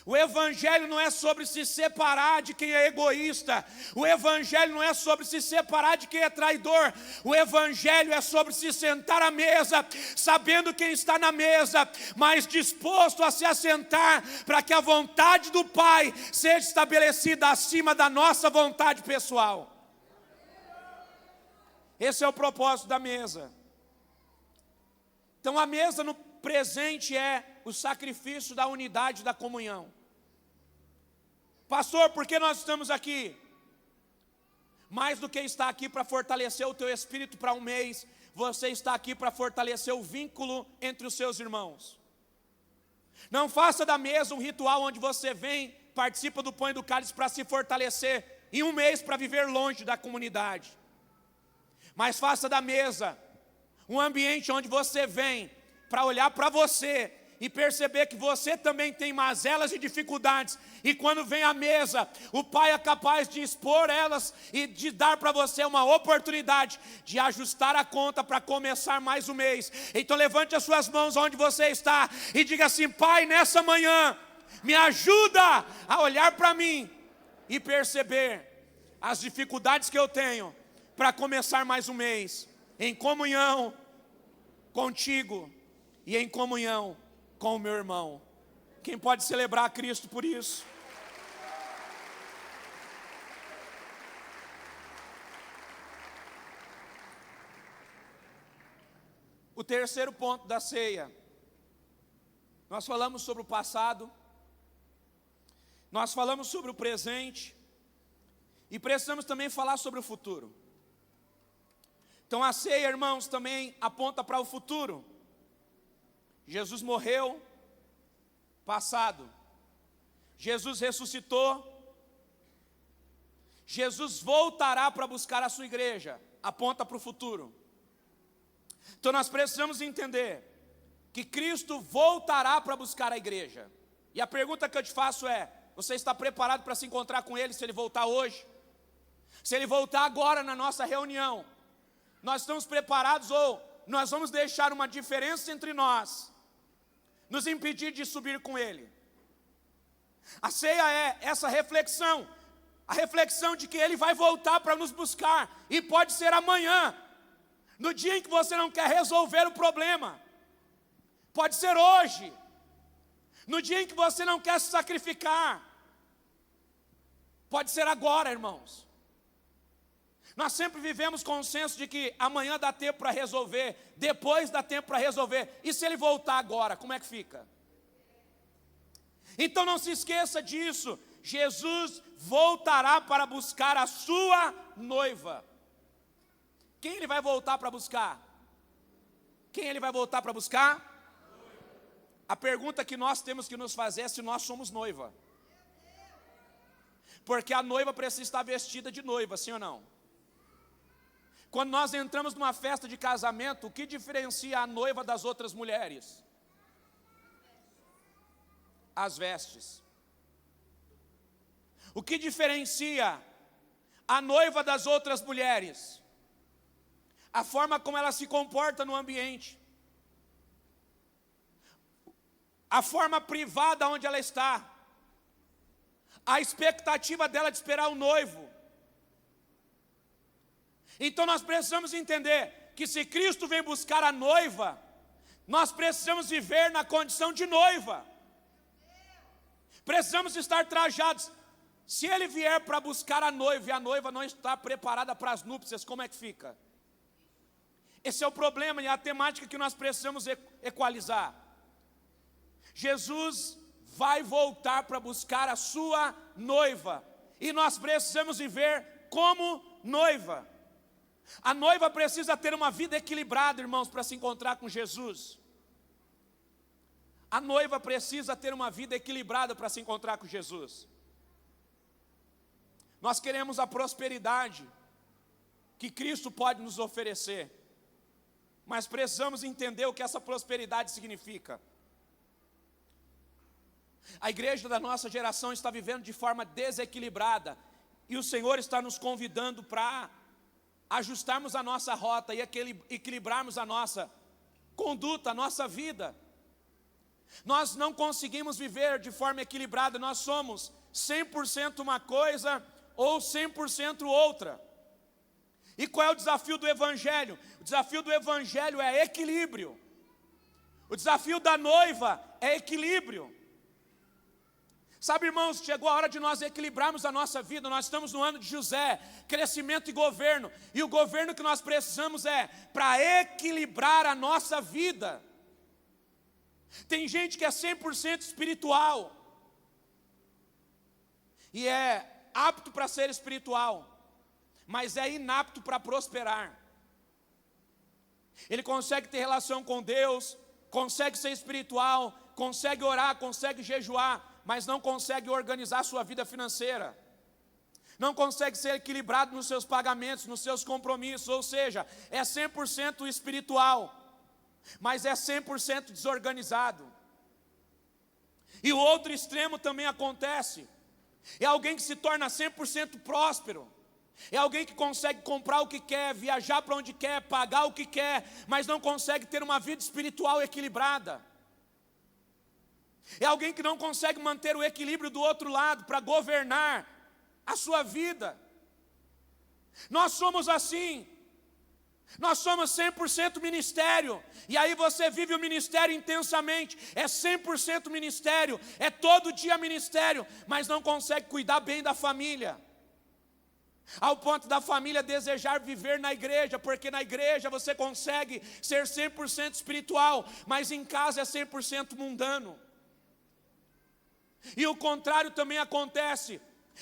O evangelho não é sobre se separar de quem é egoísta. O evangelho não é sobre se separar de quem é traidor. O evangelho é sobre se sentar à mesa, sabendo quem está na mesa, mas disposto a se assentar para que a vontade do Pai seja estabelecida acima da nossa vontade pessoal. Esse é o propósito da mesa. Então a mesa no presente é o sacrifício da unidade da comunhão. Pastor, por que nós estamos aqui? Mais do que estar aqui para fortalecer o teu espírito para um mês, você está aqui para fortalecer o vínculo entre os seus irmãos. Não faça da mesa um ritual onde você vem, participa do pão e do cálice para se fortalecer em um mês para viver longe da comunidade. Mas faça da mesa um ambiente onde você vem para olhar para você e perceber que você também tem mazelas e dificuldades, e quando vem à mesa, o Pai é capaz de expor elas e de dar para você uma oportunidade de ajustar a conta para começar mais um mês. Então levante as suas mãos onde você está e diga assim: Pai, nessa manhã, me ajuda a olhar para mim e perceber as dificuldades que eu tenho para começar mais um mês em comunhão contigo e em comunhão com o meu irmão. Quem pode celebrar a Cristo por isso? O terceiro ponto da ceia. Nós falamos sobre o passado, nós falamos sobre o presente e precisamos também falar sobre o futuro. Então a ceia, irmãos, também aponta para o futuro. Jesus morreu, passado. Jesus ressuscitou. Jesus voltará para buscar a sua igreja, aponta para o futuro. Então nós precisamos entender que Cristo voltará para buscar a igreja. E a pergunta que eu te faço é: você está preparado para se encontrar com Ele se Ele voltar hoje? Se Ele voltar agora na nossa reunião, nós estamos preparados ou nós vamos deixar uma diferença entre nós nos impedir de subir com Ele? A ceia é essa reflexão, a reflexão de que Ele vai voltar para nos buscar, e pode ser amanhã, no dia em que você não quer resolver o problema, pode ser hoje, no dia em que você não quer se sacrificar, pode ser agora, irmãos. Nós sempre vivemos com o senso de que amanhã dá tempo para resolver, depois dá tempo para resolver. E se Ele voltar agora, como é que fica? Então não se esqueça disso. Jesus voltará para buscar a sua noiva. Quem Ele vai voltar para buscar? Quem Ele vai voltar para buscar? A pergunta que nós temos que nos fazer é se nós somos noiva. Porque a noiva precisa estar vestida de noiva, sim ou não? Quando nós entramos numa festa de casamento, o que diferencia a noiva das outras mulheres? As vestes. O que diferencia a noiva das outras mulheres? A forma como ela se comporta no ambiente. A forma privada onde ela está. A expectativa dela de esperar o noivo. Então nós precisamos entender que se Cristo vem buscar a noiva, nós precisamos viver na condição de noiva. Precisamos estar trajados. Se Ele vier para buscar a noiva e a noiva não está preparada para as núpcias, como é que fica? Esse é o problema e a temática que nós precisamos equalizar. Jesus vai voltar para buscar a sua noiva, e nós precisamos viver como noiva. A noiva precisa ter uma vida equilibrada, irmãos, para se encontrar com Jesus. A noiva precisa ter uma vida equilibrada para se encontrar com Jesus. Nós queremos a prosperidade que Cristo pode nos oferecer, mas precisamos entender o que essa prosperidade significa. A igreja da nossa geração está vivendo de forma desequilibrada, e o Senhor está nos convidando para ajustarmos a nossa rota e equilibrarmos a nossa conduta, a nossa vida. Nós não conseguimos viver de forma equilibrada, nós somos 100% uma coisa ou 100% outra. E qual é o desafio do Evangelho? O desafio do Evangelho é equilíbrio. O desafio da noiva é equilíbrio. Sabe, irmãos, chegou a hora de nós equilibrarmos a nossa vida. Nós estamos no ano de José, crescimento e governo. E o governo que nós precisamos é para equilibrar a nossa vida. Tem gente que é 100% espiritual e é apto para ser espiritual, mas é inapto para prosperar. Ele consegue ter relação com Deus, consegue ser espiritual, consegue orar, consegue jejuar, mas não consegue organizar sua vida financeira, não consegue ser equilibrado nos seus pagamentos, nos seus compromissos, ou seja, é 100% espiritual, mas é 100% desorganizado. E o outro extremo também acontece. É alguém que se torna 100% próspero. É alguém que consegue comprar o que quer, viajar para onde quer, pagar o que quer, mas não consegue ter uma vida espiritual equilibrada. É alguém que não consegue manter o equilíbrio do outro lado para governar a sua vida. Nós somos assim. Nós somos 100% ministério. E aí você vive o ministério intensamente. É 100% ministério. É todo dia ministério. Mas não consegue cuidar bem da família. Ao ponto da família desejar viver na igreja. Porque na igreja você consegue ser 100% espiritual. Mas em casa é 100% mundano. E o contrário também acontece.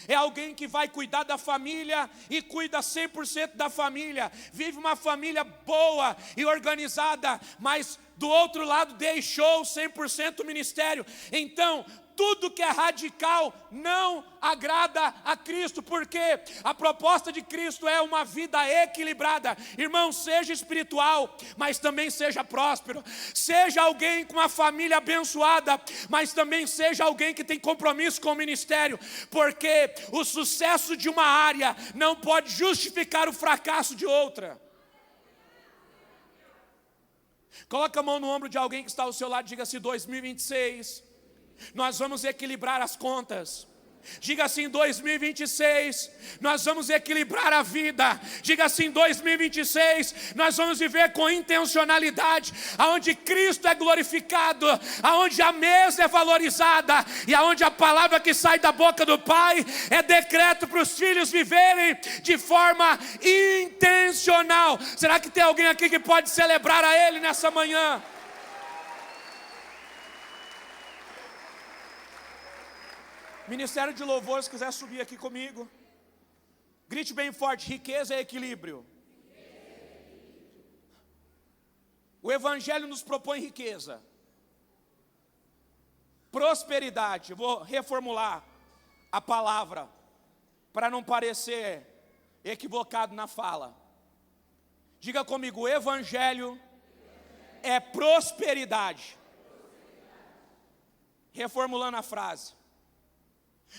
É alguém que vai cuidar da família e cuida 100% da família. Vive uma família boa e organizada, mas do outro lado deixou 100% o ministério. Então, tudo que é radical não agrada a Cristo, porque a proposta de Cristo é uma vida equilibrada. Irmão, seja espiritual, mas também seja próspero. Seja alguém com uma família abençoada, mas também seja alguém que tem compromisso com o ministério, porque o sucesso de uma área não pode justificar o fracasso de outra. Coloca a mão no ombro de alguém que está ao seu lado e diga assim: 2026 nós vamos equilibrar as contas. Diga assim: 2026 nós vamos equilibrar a vida. Diga assim: 2026 nós vamos viver com intencionalidade, aonde Cristo é glorificado, aonde a mesa é valorizada e aonde a palavra que sai da boca do Pai é decreto para os filhos viverem de forma intencional. Será que tem alguém aqui que pode celebrar a Ele nessa manhã? Ministério de Louvor, se quiser subir aqui comigo. Grite bem forte: riqueza é equilíbrio. O Evangelho nos propõe riqueza, prosperidade. Eu vou reformular a palavra para não parecer equivocado na fala. Diga comigo: o Evangelho é prosperidade. Reformulando a frase: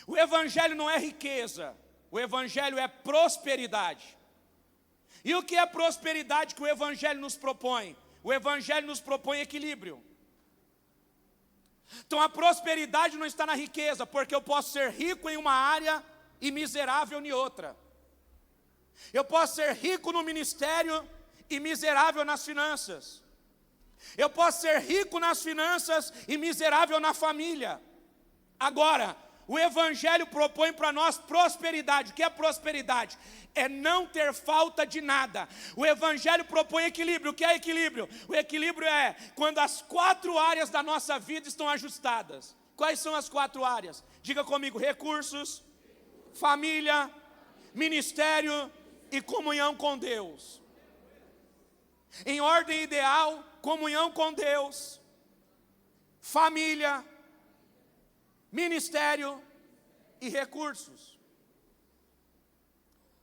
o Evangelho não é riqueza, o Evangelho é prosperidade. E o que é prosperidade que o Evangelho nos propõe? O Evangelho nos propõe equilíbrio. Então a prosperidade não está na riqueza, porque eu posso ser rico em uma área e miserável em outra. Eu posso ser rico no ministério e miserável nas finanças. Eu posso ser rico nas finanças e miserável na família. Agora, o Evangelho propõe para nós prosperidade. O que é prosperidade? É não ter falta de nada. O Evangelho propõe equilíbrio. O que é equilíbrio? O equilíbrio é quando as 4 áreas da nossa vida estão ajustadas. Quais são as 4 áreas? Diga comigo: recursos, família, ministério e comunhão com Deus. Em ordem ideal: comunhão com Deus, família, ministério e recursos.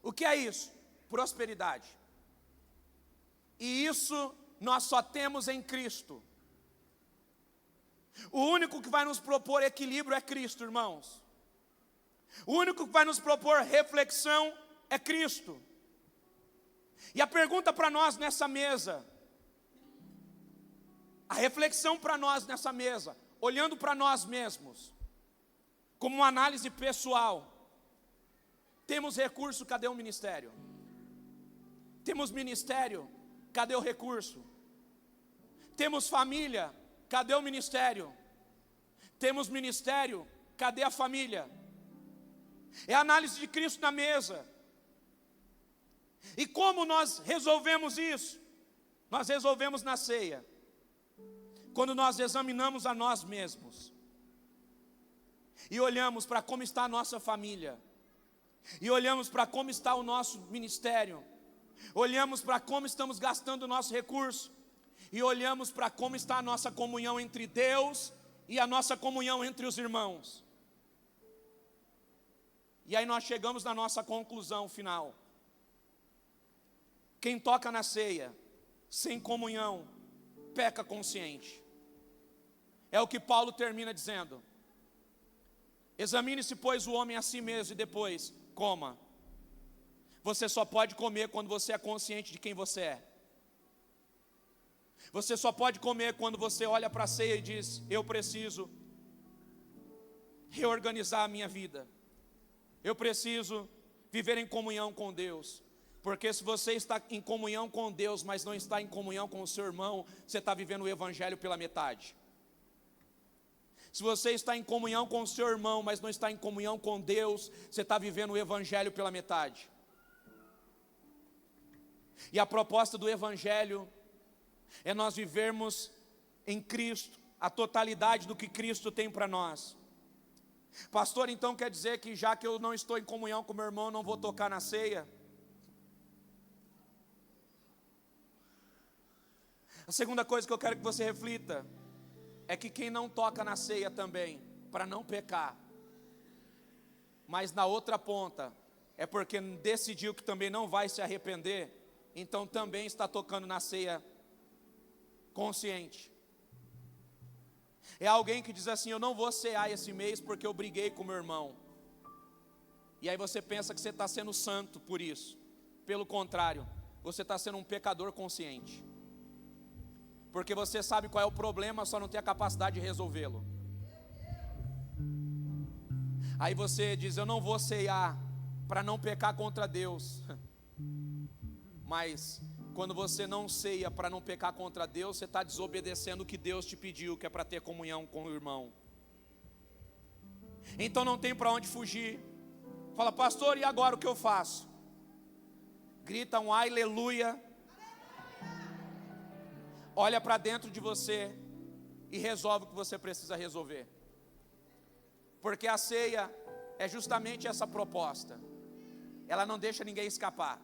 O que é isso? Prosperidade. E isso nós só temos em Cristo. O único que vai nos propor equilíbrio é Cristo, irmãos. O único que vai nos propor reflexão é Cristo. E a pergunta para nós nessa mesa, a reflexão para nós nessa mesa, olhando para nós mesmos, como uma análise pessoal: temos recurso, cadê o ministério? Temos ministério, cadê o recurso? Temos família, cadê o ministério? Temos ministério, cadê a família? É a análise de Cristo na mesa. E como nós resolvemos isso? Nós resolvemos na ceia, quando nós examinamos a nós mesmos e olhamos para como está a nossa família, e olhamos para como está o nosso ministério, olhamos para como estamos gastando o nosso recurso, e olhamos para como está a nossa comunhão entre Deus e a nossa comunhão entre os irmãos. E aí nós chegamos na nossa conclusão final: quem toca na ceia sem comunhão peca consciente. É o que Paulo termina dizendo: Examine-se, pois, o homem a si mesmo e depois coma. Você só pode comer quando você é consciente de quem você é. Você só pode comer quando você olha para a ceia e diz: eu preciso reorganizar a minha vida. Eu preciso viver em comunhão com Deus. Porque se você está em comunhão com Deus, mas não está em comunhão com o seu irmão, você está vivendo o evangelho pela metade. Se você está em comunhão com o seu irmão, mas não está em comunhão com Deus, você está vivendo o evangelho pela metade. E a proposta do evangelho é nós vivermos em Cristo, a totalidade do que Cristo tem para nós. Pastor, então quer dizer que já que eu não estou em comunhão com meu irmão, não vou tocar na ceia? A segunda coisa que eu quero que você reflita é que quem não toca na ceia também, para não pecar, mas na outra ponta, é porque decidiu que também não vai se arrepender, então também está tocando na ceia consciente. É alguém que diz assim: eu não vou cear esse mês porque eu briguei com meu irmão. E aí você pensa que você está sendo santo por isso. Pelo contrário, você está sendo um pecador consciente. Porque você sabe qual é o problema, só não tem a capacidade de resolvê-lo. Aí você diz: eu não vou cear para não pecar contra Deus. Mas quando você não ceia para não pecar contra Deus, você está desobedecendo o que Deus te pediu, que é para ter comunhão com o irmão. Então não tem para onde fugir. Fala: pastor, e agora o que eu faço? Grita um aleluia. Olha para dentro de você e resolve o que você precisa resolver. Porque a ceia é justamente essa proposta. Ela não deixa ninguém escapar.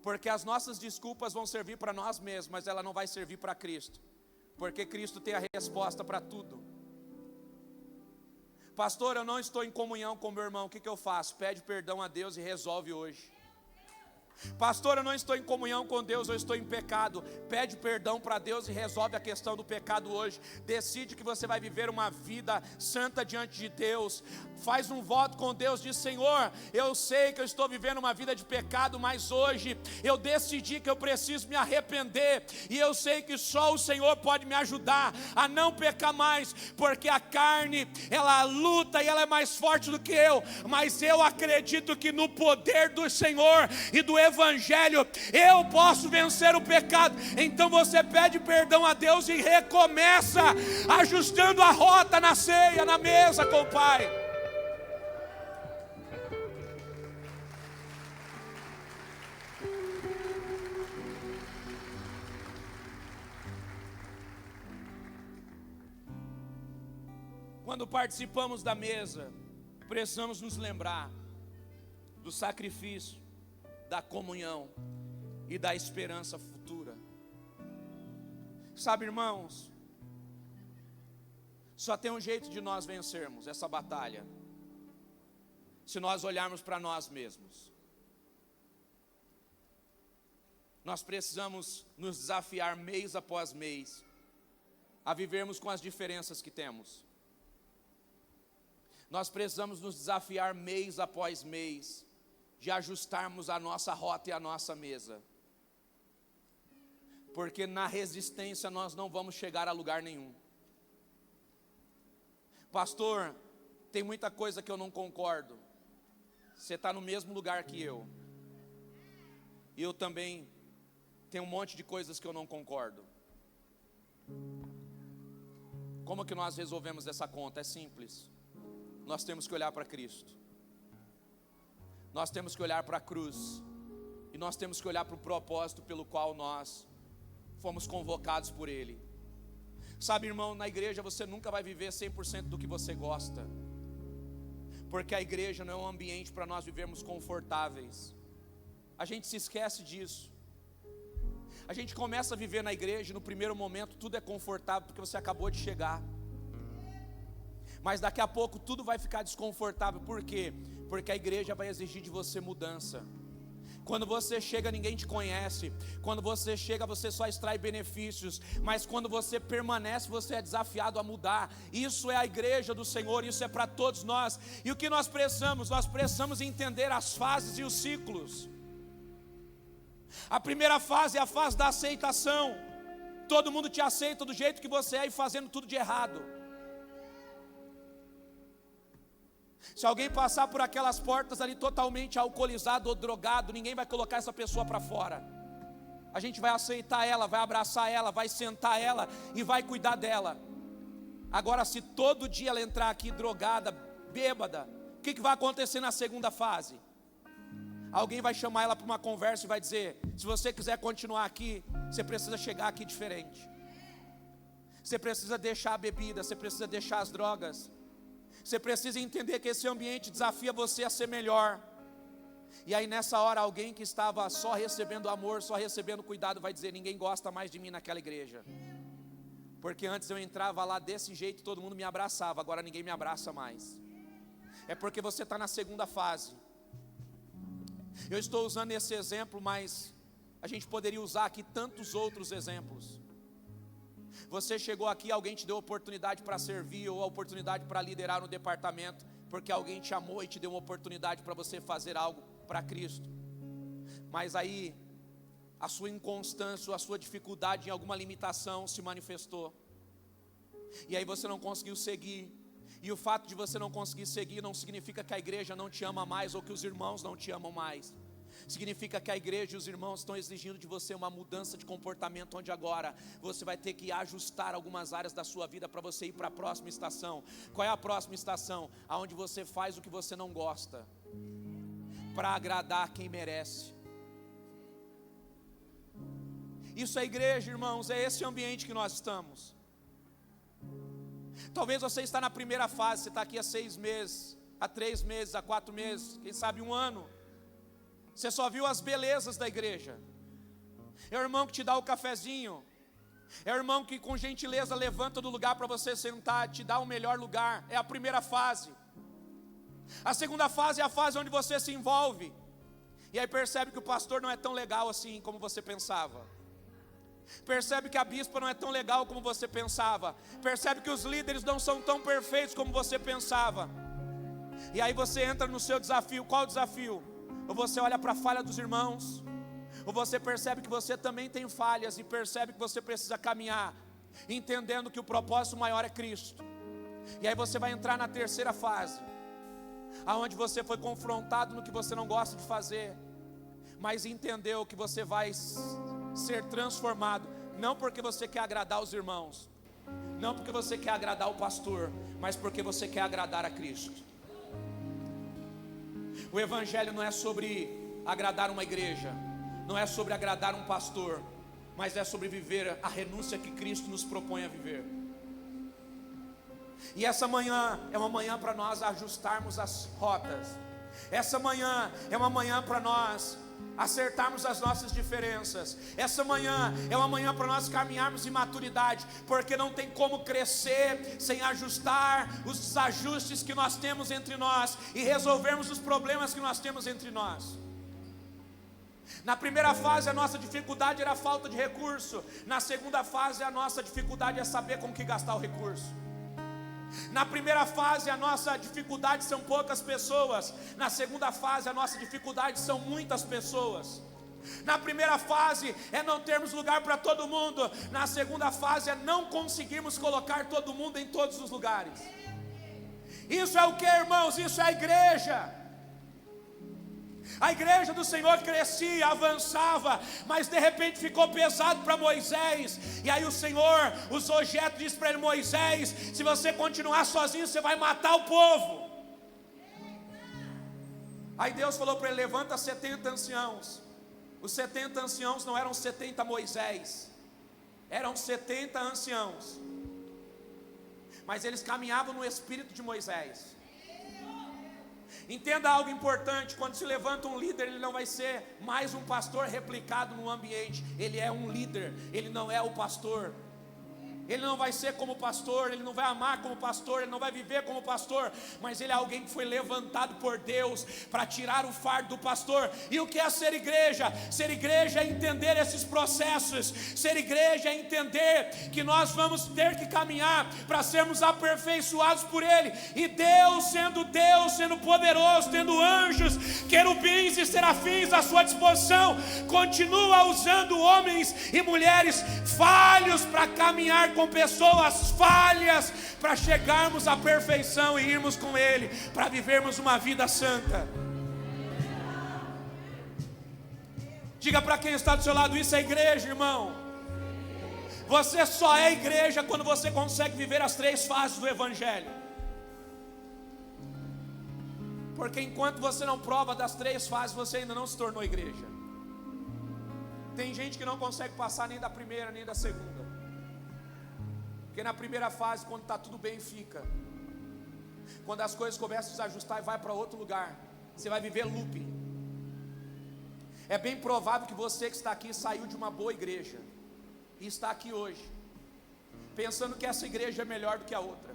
Porque as nossas desculpas vão servir para nós mesmos, mas ela não vai servir para Cristo. Porque Cristo tem a resposta para tudo. Pastor, eu não estou em comunhão com meu irmão, o que eu faço? Pede perdão a Deus e resolve hoje. Pastor, eu não estou em comunhão com Deus, eu estou em pecado. Pede perdão para Deus e resolve a questão do pecado hoje. Decide que você vai viver uma vida santa diante de Deus. Faz um voto com Deus, diz: Senhor, eu sei que eu estou vivendo uma vida de pecado, mas hoje eu decidi que eu preciso me arrepender. E eu sei que só o Senhor pode me ajudar a não pecar mais, porque a carne, ela luta e ela é mais forte do que eu. Mas eu acredito que no poder do Senhor e do Evangelho eu posso vencer o pecado. Então você pede perdão a Deus e recomeça ajustando a rota na ceia, na mesa com o Pai. Quando participamos da mesa, precisamos nos lembrar do sacrifício, da comunhão e da esperança futura. Sabe, irmãos, só tem um jeito de nós vencermos essa batalha: se nós olharmos para nós mesmos. Nós precisamos nos desafiar mês após mês a vivermos com as diferenças que temos. Nós precisamos nos desafiar mês após mês de ajustarmos a nossa rota e a nossa mesa. Porque na resistência nós não vamos chegar a lugar nenhum. Pastor, tem muita coisa que eu não concordo. Você está no mesmo lugar que eu. E eu também tenho um monte de coisas que eu não concordo. Como que nós resolvemos essa conta? É simples. Nós temos que olhar para Cristo. Nós temos que olhar para a cruz. E nós temos que olhar para o propósito pelo qual nós fomos convocados por Ele. Sabe, irmão, na igreja você nunca vai viver 100% do que você gosta. Porque a igreja não é um ambiente para nós vivermos confortáveis. A gente se esquece disso. A gente começa a viver na igreja e no primeiro momento tudo é confortável porque você acabou de chegar. Mas daqui a pouco tudo vai ficar desconfortável. Por quê? Porque a igreja vai exigir de você mudança. Quando você chega, ninguém te conhece. Quando você chega, você só extrai benefícios. Mas quando você permanece, você é desafiado a mudar. Isso é a igreja do Senhor, isso é para todos nós. E o que nós precisamos? Nós precisamos entender as fases e os ciclos. A primeira fase é a fase da aceitação. Todo mundo te aceita do jeito que você é e fazendo tudo de errado. Se alguém passar por aquelas portas ali totalmente alcoolizado ou drogado, ninguém vai colocar essa pessoa para fora. A gente vai aceitar ela, vai abraçar ela, vai sentar ela e vai cuidar dela. Agora, se todo dia ela entrar aqui drogada, bêbada, o que vai acontecer na segunda fase? Alguém vai chamar ela para uma conversa e vai dizer: se você quiser continuar aqui, você precisa chegar aqui diferente. Você precisa deixar a bebida, você precisa deixar as drogas. Você precisa entender que esse ambiente desafia você a ser melhor. E aí nessa hora alguém que estava só recebendo amor, só recebendo cuidado, vai dizer: ninguém gosta mais de mim naquela igreja. Porque antes eu entrava lá desse jeito, todo mundo me abraçava, agora ninguém me abraça mais. É porque você está na segunda fase. Eu estou usando esse exemplo, mas a gente poderia usar aqui tantos outros exemplos. Você chegou aqui, alguém te deu oportunidade para servir, ou a oportunidade para liderar no departamento, porque alguém te amou e te deu uma oportunidade para você fazer algo para Cristo. Mas aí, a sua inconstância, ou a sua dificuldade em alguma limitação se manifestou. E aí você não conseguiu seguir. E o fato de você não conseguir seguir não significa que a igreja não te ama mais, ou que os irmãos não te amam mais. Significa que a igreja e os irmãos estão exigindo de você uma mudança de comportamento, onde agora você vai ter que ajustar algumas áreas da sua vida para você ir para a próxima estação. Qual é a próxima estação? Aonde você faz o que você não gosta, para agradar quem merece. Isso é igreja, irmãos, é esse ambiente que nós estamos. Talvez você está na primeira fase, você está aqui há 6 meses, há 3 meses, há 4 meses, quem sabe 1 ano. Você só viu as belezas da igreja. É o irmão que te dá o cafezinho. É o irmão que com gentileza levanta do lugar para você sentar, te dá o melhor lugar. É a primeira fase. A segunda fase é a fase onde você se envolve. E aí percebe que o pastor não é tão legal assim como você pensava. Percebe que a bispa não é tão legal como você pensava. Percebe que os líderes não são tão perfeitos como você pensava. E aí você entra no seu desafio. Qual o desafio? Ou você olha para a falha dos irmãos, ou você percebe que você também tem falhas e percebe que você precisa caminhar, entendendo que o propósito maior é Cristo. E aí você vai entrar na terceira fase, aonde você foi confrontado no que você não gosta de fazer, mas entendeu que você vai ser transformado, não porque você quer agradar os irmãos, não porque você quer agradar o pastor, mas porque você quer agradar a Cristo. O evangelho não é sobre agradar uma igreja, não é sobre agradar um pastor, mas é sobre viver a renúncia que Cristo nos propõe a viver. E essa manhã é uma manhã para nós ajustarmos as rotas. Essa manhã é uma manhã para nós acertarmos as nossas diferenças. Essa manhã é uma manhã para nós caminharmos em maturidade, porque não tem como crescer sem ajustar os desajustes que nós temos entre nós e resolvermos os problemas que nós temos entre nós. Na primeira fase a nossa dificuldade era a falta de recurso. Na segunda fase a nossa dificuldade é saber com que gastar o recurso. Na primeira fase a nossa dificuldade são poucas pessoas. Na segunda fase a nossa dificuldade são muitas pessoas. Na primeira fase é não termos lugar para todo mundo. Na segunda fase é não conseguirmos colocar todo mundo em todos os lugares. Isso é o que, irmãos? Isso é a igreja. A igreja do Senhor crescia, avançava, mas de repente ficou pesado para Moisés. E aí o Senhor usou Jetro e disse para ele: Moisés, se você continuar sozinho, você vai matar o povo. Aí Deus falou para ele: levanta 70 anciãos. Os 70 anciãos não eram 70 Moisés, eram 70 anciãos, mas eles caminhavam no espírito de Moisés. Entenda algo importante: quando se levanta um líder, ele não vai ser mais um pastor replicado no ambiente. Ele é um líder, ele não é o pastor. Ele não vai ser como pastor, ele não vai amar como pastor, ele não vai viver como pastor, mas ele é alguém que foi levantado por Deus para tirar o fardo do pastor. E o que é ser igreja? Ser igreja é entender esses processos. Ser igreja é entender que nós vamos ter que caminhar para sermos aperfeiçoados por Ele. E Deus, sendo poderoso, tendo anjos, querubins e serafins à sua disposição, continua usando homens e mulheres falhos para caminhar com pessoas falhas, para chegarmos à perfeição e irmos com Ele, para vivermos uma vida santa. Diga para quem está do seu lado: isso é igreja, irmão. Você só é igreja quando você consegue viver as 3 fases do Evangelho. Porque enquanto você não prova das 3 fases, você ainda não se tornou igreja. Tem gente que não consegue passar nem da primeira nem da segunda. Porque na primeira fase, quando está tudo bem, fica. Quando as coisas começam a desajustar e vai para outro lugar, você vai viver looping. É bem provável que você que está aqui saiu de uma boa igreja e está aqui hoje, pensando que essa igreja é melhor do que a outra.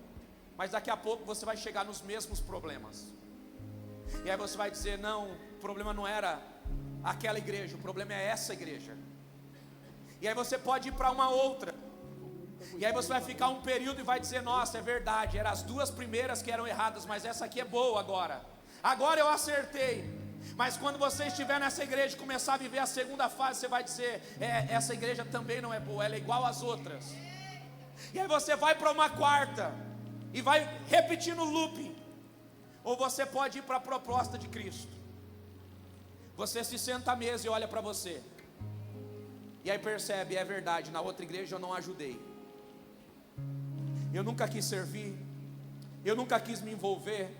Mas daqui a pouco você vai chegar nos mesmos problemas. E aí você vai dizer: não, o problema não era aquela igreja, o problema é essa igreja. E aí você pode ir para uma outra. E aí você vai ficar um período e vai dizer: nossa, é verdade, eram as 2 primeiras que eram erradas, mas essa aqui é boa agora. Agora eu acertei. Mas quando você estiver nessa igreja e começar a viver a segunda fase, você vai dizer: essa igreja também não é boa, ela é igual às outras. E aí você vai para uma quarta e vai repetindo o looping. Ou você pode ir para a proposta de Cristo. Você se senta à mesa e olha para você, e aí percebe: é verdade, na outra igreja eu não ajudei, eu nunca quis servir, eu nunca quis me envolver,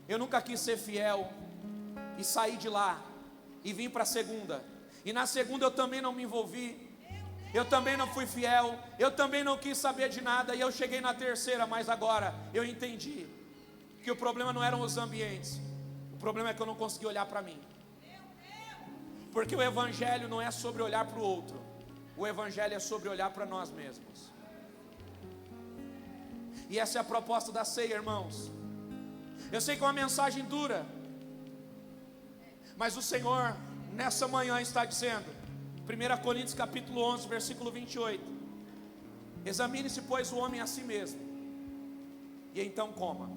eu nunca quis ser fiel. E saí de lá e vim para a segunda. E na segunda eu também não me envolvi, eu também não fui fiel, eu também não quis saber de nada. E eu cheguei na terceira, mas agora eu entendi que o problema não eram os ambientes, o problema é que eu não consegui olhar para mim. Porque o Evangelho não é sobre olhar para o outro, o Evangelho é sobre olhar para nós mesmos. E essa é a proposta da ceia, irmãos. Eu sei que é uma mensagem dura, mas o Senhor nessa manhã está dizendo, 1 Coríntios capítulo 11, versículo 28: examine-se, pois, o homem a si mesmo, e então coma.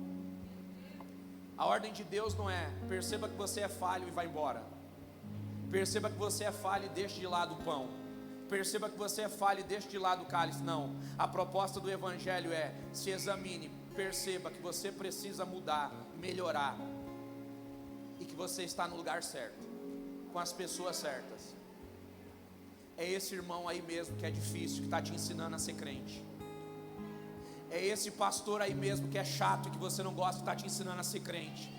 A ordem de Deus não é: perceba que você é falho e vá embora. Perceba que você é falho e deixe de lado o pão. Perceba que você é falho e deixe de lado o cálice. Não, a proposta do Evangelho é: se examine, perceba que você precisa mudar, melhorar, e que você está no lugar certo, com as pessoas certas. É esse irmão aí mesmo que é difícil, que está te ensinando a ser crente. É esse pastor aí mesmo que é chato, que você não gosta, que está te ensinando a ser crente.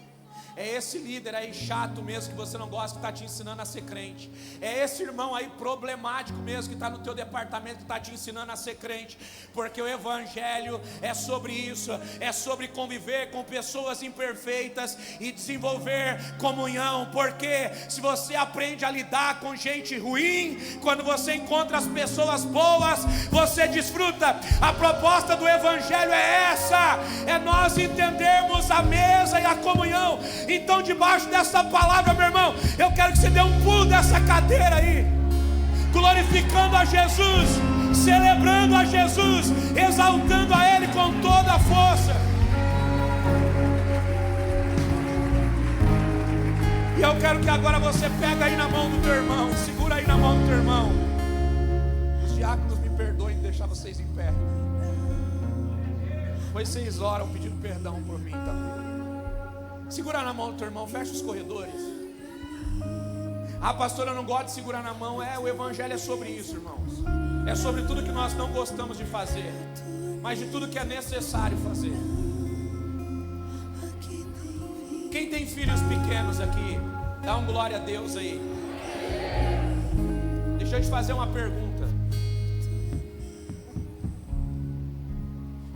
É esse líder aí chato mesmo, que você não gosta, que está te ensinando a ser crente. É esse irmão aí problemático mesmo, que está no teu departamento, que está te ensinando a ser crente. Porque o Evangelho é sobre isso, é sobre conviver com pessoas imperfeitas e desenvolver comunhão. Porque se você aprende a lidar com gente ruim, quando você encontra as pessoas boas, você desfruta. A proposta do Evangelho é essa, é nós entendermos a mesa e a comunhão. Então, debaixo dessa palavra, meu irmão, eu quero que você dê um pulo dessa cadeira aí, glorificando a Jesus, celebrando a Jesus, exaltando a Ele com toda a força. E eu quero que agora você pega aí na mão do teu irmão, segura aí na mão do teu irmão. Os diáconos me perdoem de deixar vocês em pé, pois vocês oram pedindo perdão por mim também. Segura na mão do teu irmão, fecha os corredores. Ah, pastor, eu não gosto de segurar na mão. O Evangelho é sobre isso, irmãos. É sobre tudo que nós não gostamos de fazer, mas de tudo que é necessário fazer. Quem tem filhos pequenos aqui, dá um glória a Deus aí. Deixa eu te fazer uma pergunta.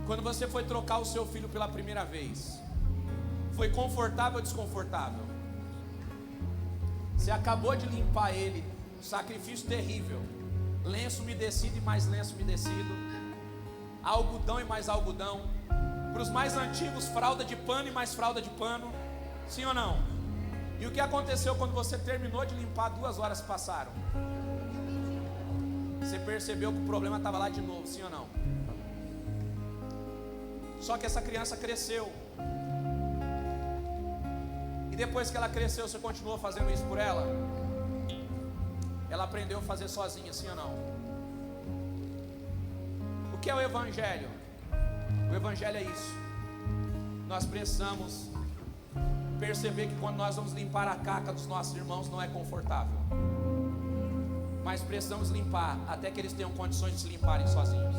Quando você foi trocar o seu filho pela primeira vez, foi confortável ou desconfortável? Você acabou de limpar ele, sacrifício terrível, lenço umedecido e mais lenço umedecido. algodão e mais algodão. Para os mais antigos, fralda de pano e mais fralda de pano. Sim ou não? E o que aconteceu quando você terminou de limpar, 2 horas passaram? Você percebeu que o problema estava lá de novo, sim ou não? Só que essa criança cresceu. E depois que ela cresceu, você continuou fazendo isso por ela? Ela aprendeu a fazer sozinha, sim ou não? O que é o Evangelho? O Evangelho é isso. Nós precisamos perceber que quando nós vamos limpar a caca dos nossos irmãos não é confortável, mas precisamos limpar até que eles tenham condições de se limparem sozinhos.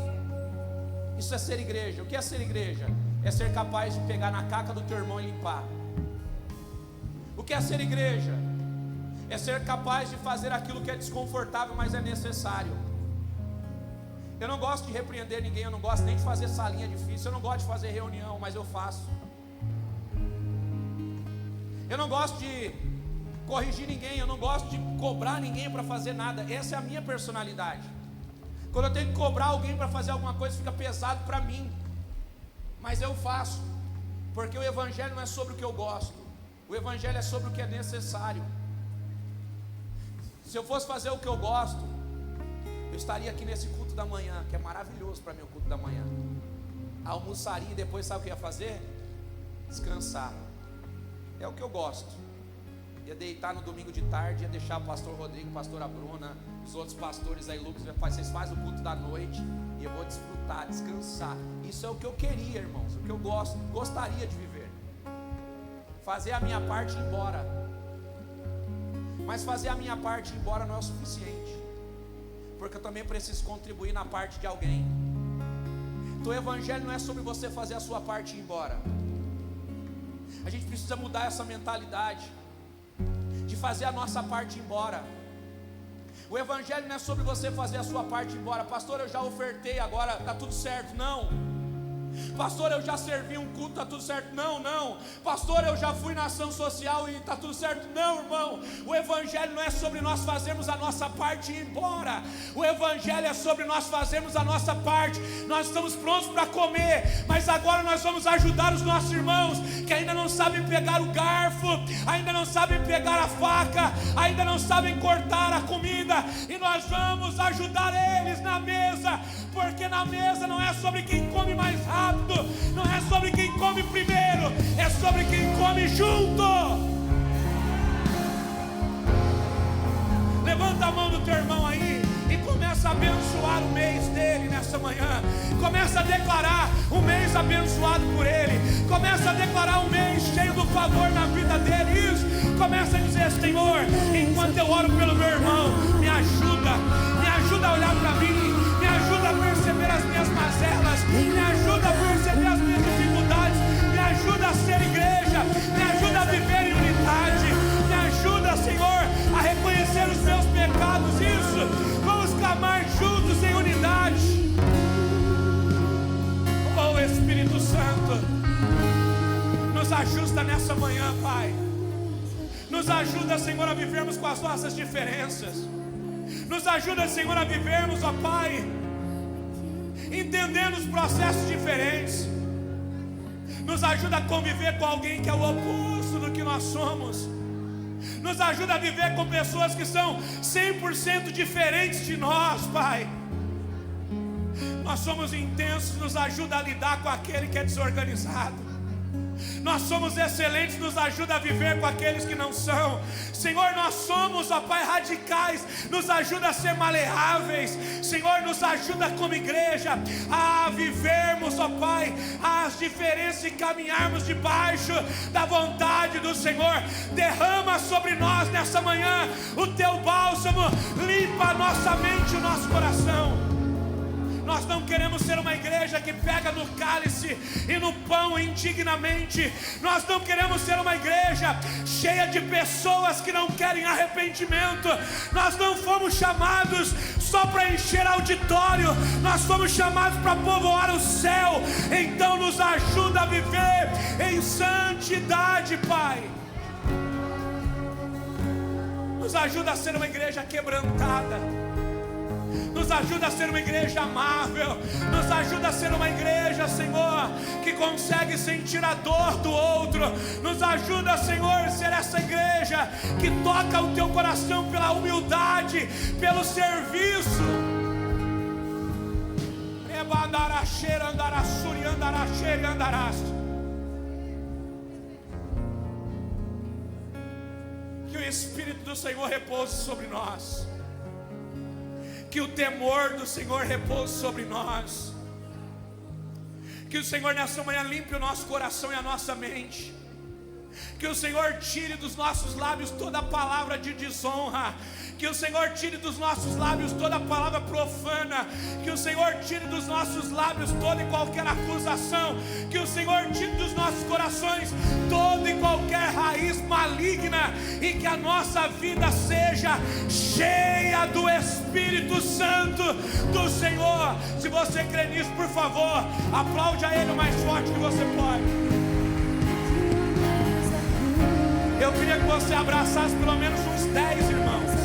Isso é ser igreja. O que é ser igreja? É ser capaz de pegar na caca do teu irmão e limpar. O que é ser igreja? É ser capaz de fazer aquilo que é desconfortável, mas é necessário. Eu não gosto de repreender ninguém, eu não gosto nem de fazer salinha difícil, eu não gosto de fazer reunião, mas eu faço. Eu não gosto de corrigir ninguém, eu não gosto de cobrar ninguém para fazer nada. Essa é a minha personalidade. Quando eu tenho que cobrar alguém para fazer alguma coisa, fica pesado para mim, mas eu faço, porque o Evangelho não é sobre o que eu gosto, o Evangelho é sobre o que é necessário. Se eu fosse fazer o que eu gosto, eu estaria aqui nesse culto da manhã, que é maravilhoso para mim o culto da manhã. Almoçaria e depois sabe o que ia fazer? Descansar. É o que eu gosto. Ia deitar no domingo de tarde, ia deixar o pastor Rodrigo, a pastora Bruna, os outros pastores aí, Lucas, vocês fazem o culto da noite e eu vou desfrutar, descansar. Isso é o que eu queria, irmãos, o que eu gostaria de viver. Fazer a minha parte e ir embora. Mas fazer a minha parte e ir embora não é o suficiente, porque eu também preciso contribuir na parte de alguém. Então o Evangelho não é sobre você fazer a sua parte e ir embora. A gente precisa mudar essa mentalidade de fazer a nossa parte e ir embora. O Evangelho não é sobre você fazer a sua parte e ir embora. Pastor, eu já ofertei, agora está tudo certo. Não. Pastor, eu já servi um culto, está tudo certo. Não, não. Pastor, eu já fui na ação social e está tudo certo. Não, irmão. O Evangelho não é sobre nós fazermos a nossa parte e ir embora. O Evangelho é sobre nós fazermos a nossa parte. Nós estamos prontos para comer, mas agora nós vamos ajudar os nossos irmãos que ainda não sabem pegar o garfo, ainda não sabem pegar a faca, ainda não sabem cortar a comida, e nós vamos ajudar eles na mesa, porque na mesa não é sobre quem come mais rápido, não é sobre quem come primeiro, é sobre quem come junto. Levanta a mão do teu irmão aí e começa a abençoar o mês dele nessa manhã. Começa a declarar um mês abençoado por ele. Começa a declarar um mês cheio do favor na vida dele. Isso. Começa a dizer: Senhor, enquanto eu oro pelo meu irmão, me ajuda a olhar para mim, me ajuda a perceber as minhas mazelas, me ajuda a perceber as minhas dificuldades, me ajuda a ser igreja, me ajuda a viver em unidade, me ajuda, Senhor, a reconhecer os meus pecados. Isso, vamos clamar juntos em unidade. Oh Espírito Santo, nos ajusta nessa manhã, Pai. Nos ajuda, Senhor, a vivermos com as nossas diferenças. Nos ajuda, Senhor, a vivermos, ó Pai, entendendo os processos diferentes. Nos ajuda a conviver com alguém que é o oposto do que nós somos. Nos ajuda a viver com pessoas que são 100% diferentes de nós, Pai. Nós somos intensos, nos ajuda a lidar com aquele que é desorganizado. Nós somos excelentes, nos ajuda a viver com aqueles que não são. Senhor, nós somos, ó Pai, radicais, nos ajuda a ser maleáveis. Senhor, nos ajuda como igreja a vivermos, ó Pai, as diferenças e caminharmos debaixo da vontade do Senhor. Derrama sobre nós nessa manhã o teu bálsamo, limpa a nossa mente e o nosso coração. Nós não queremos ser uma igreja que pega no cálice e no pão indignamente. Nós não queremos ser uma igreja cheia de pessoas que não querem arrependimento. Nós não fomos chamados só para encher auditório, nós fomos chamados para povoar o céu. Então nos ajuda a viver em santidade, Pai. Nos ajuda a ser uma igreja quebrantada. Nos ajuda a ser uma igreja amável. Nos ajuda a ser uma igreja, Senhor, que consegue sentir a dor do outro. Nos ajuda, Senhor, a ser essa igreja que toca o teu coração pela humildade, pelo serviço. Que o Espírito do Senhor repouse sobre nós. Que o temor do Senhor repouse sobre nós. Que o Senhor nessa manhã limpe o nosso coração e a nossa mente. Que o Senhor tire dos nossos lábios toda palavra de desonra. Que o Senhor tire dos nossos lábios toda palavra profana. Que o Senhor tire dos nossos lábios toda e qualquer acusação. Que o Senhor tire dos nossos corações toda e qualquer raiz maligna. E que a nossa vida seja cheia do Espírito Santo do Senhor. Se você crê nisso, por favor, aplaude a Ele o mais forte que você pode. Eu queria que você abraçasse pelo menos uns 10 irmãos.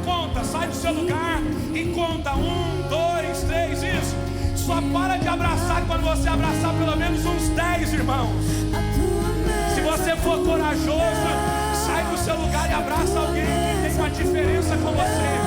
Conta, sai do seu lugar e conta. 1, 2, 3, isso. Só para de abraçar quando você abraçar pelo menos uns 10 irmãos. Se você for corajoso, sai do seu lugar e abraça alguém que tem uma diferença com você.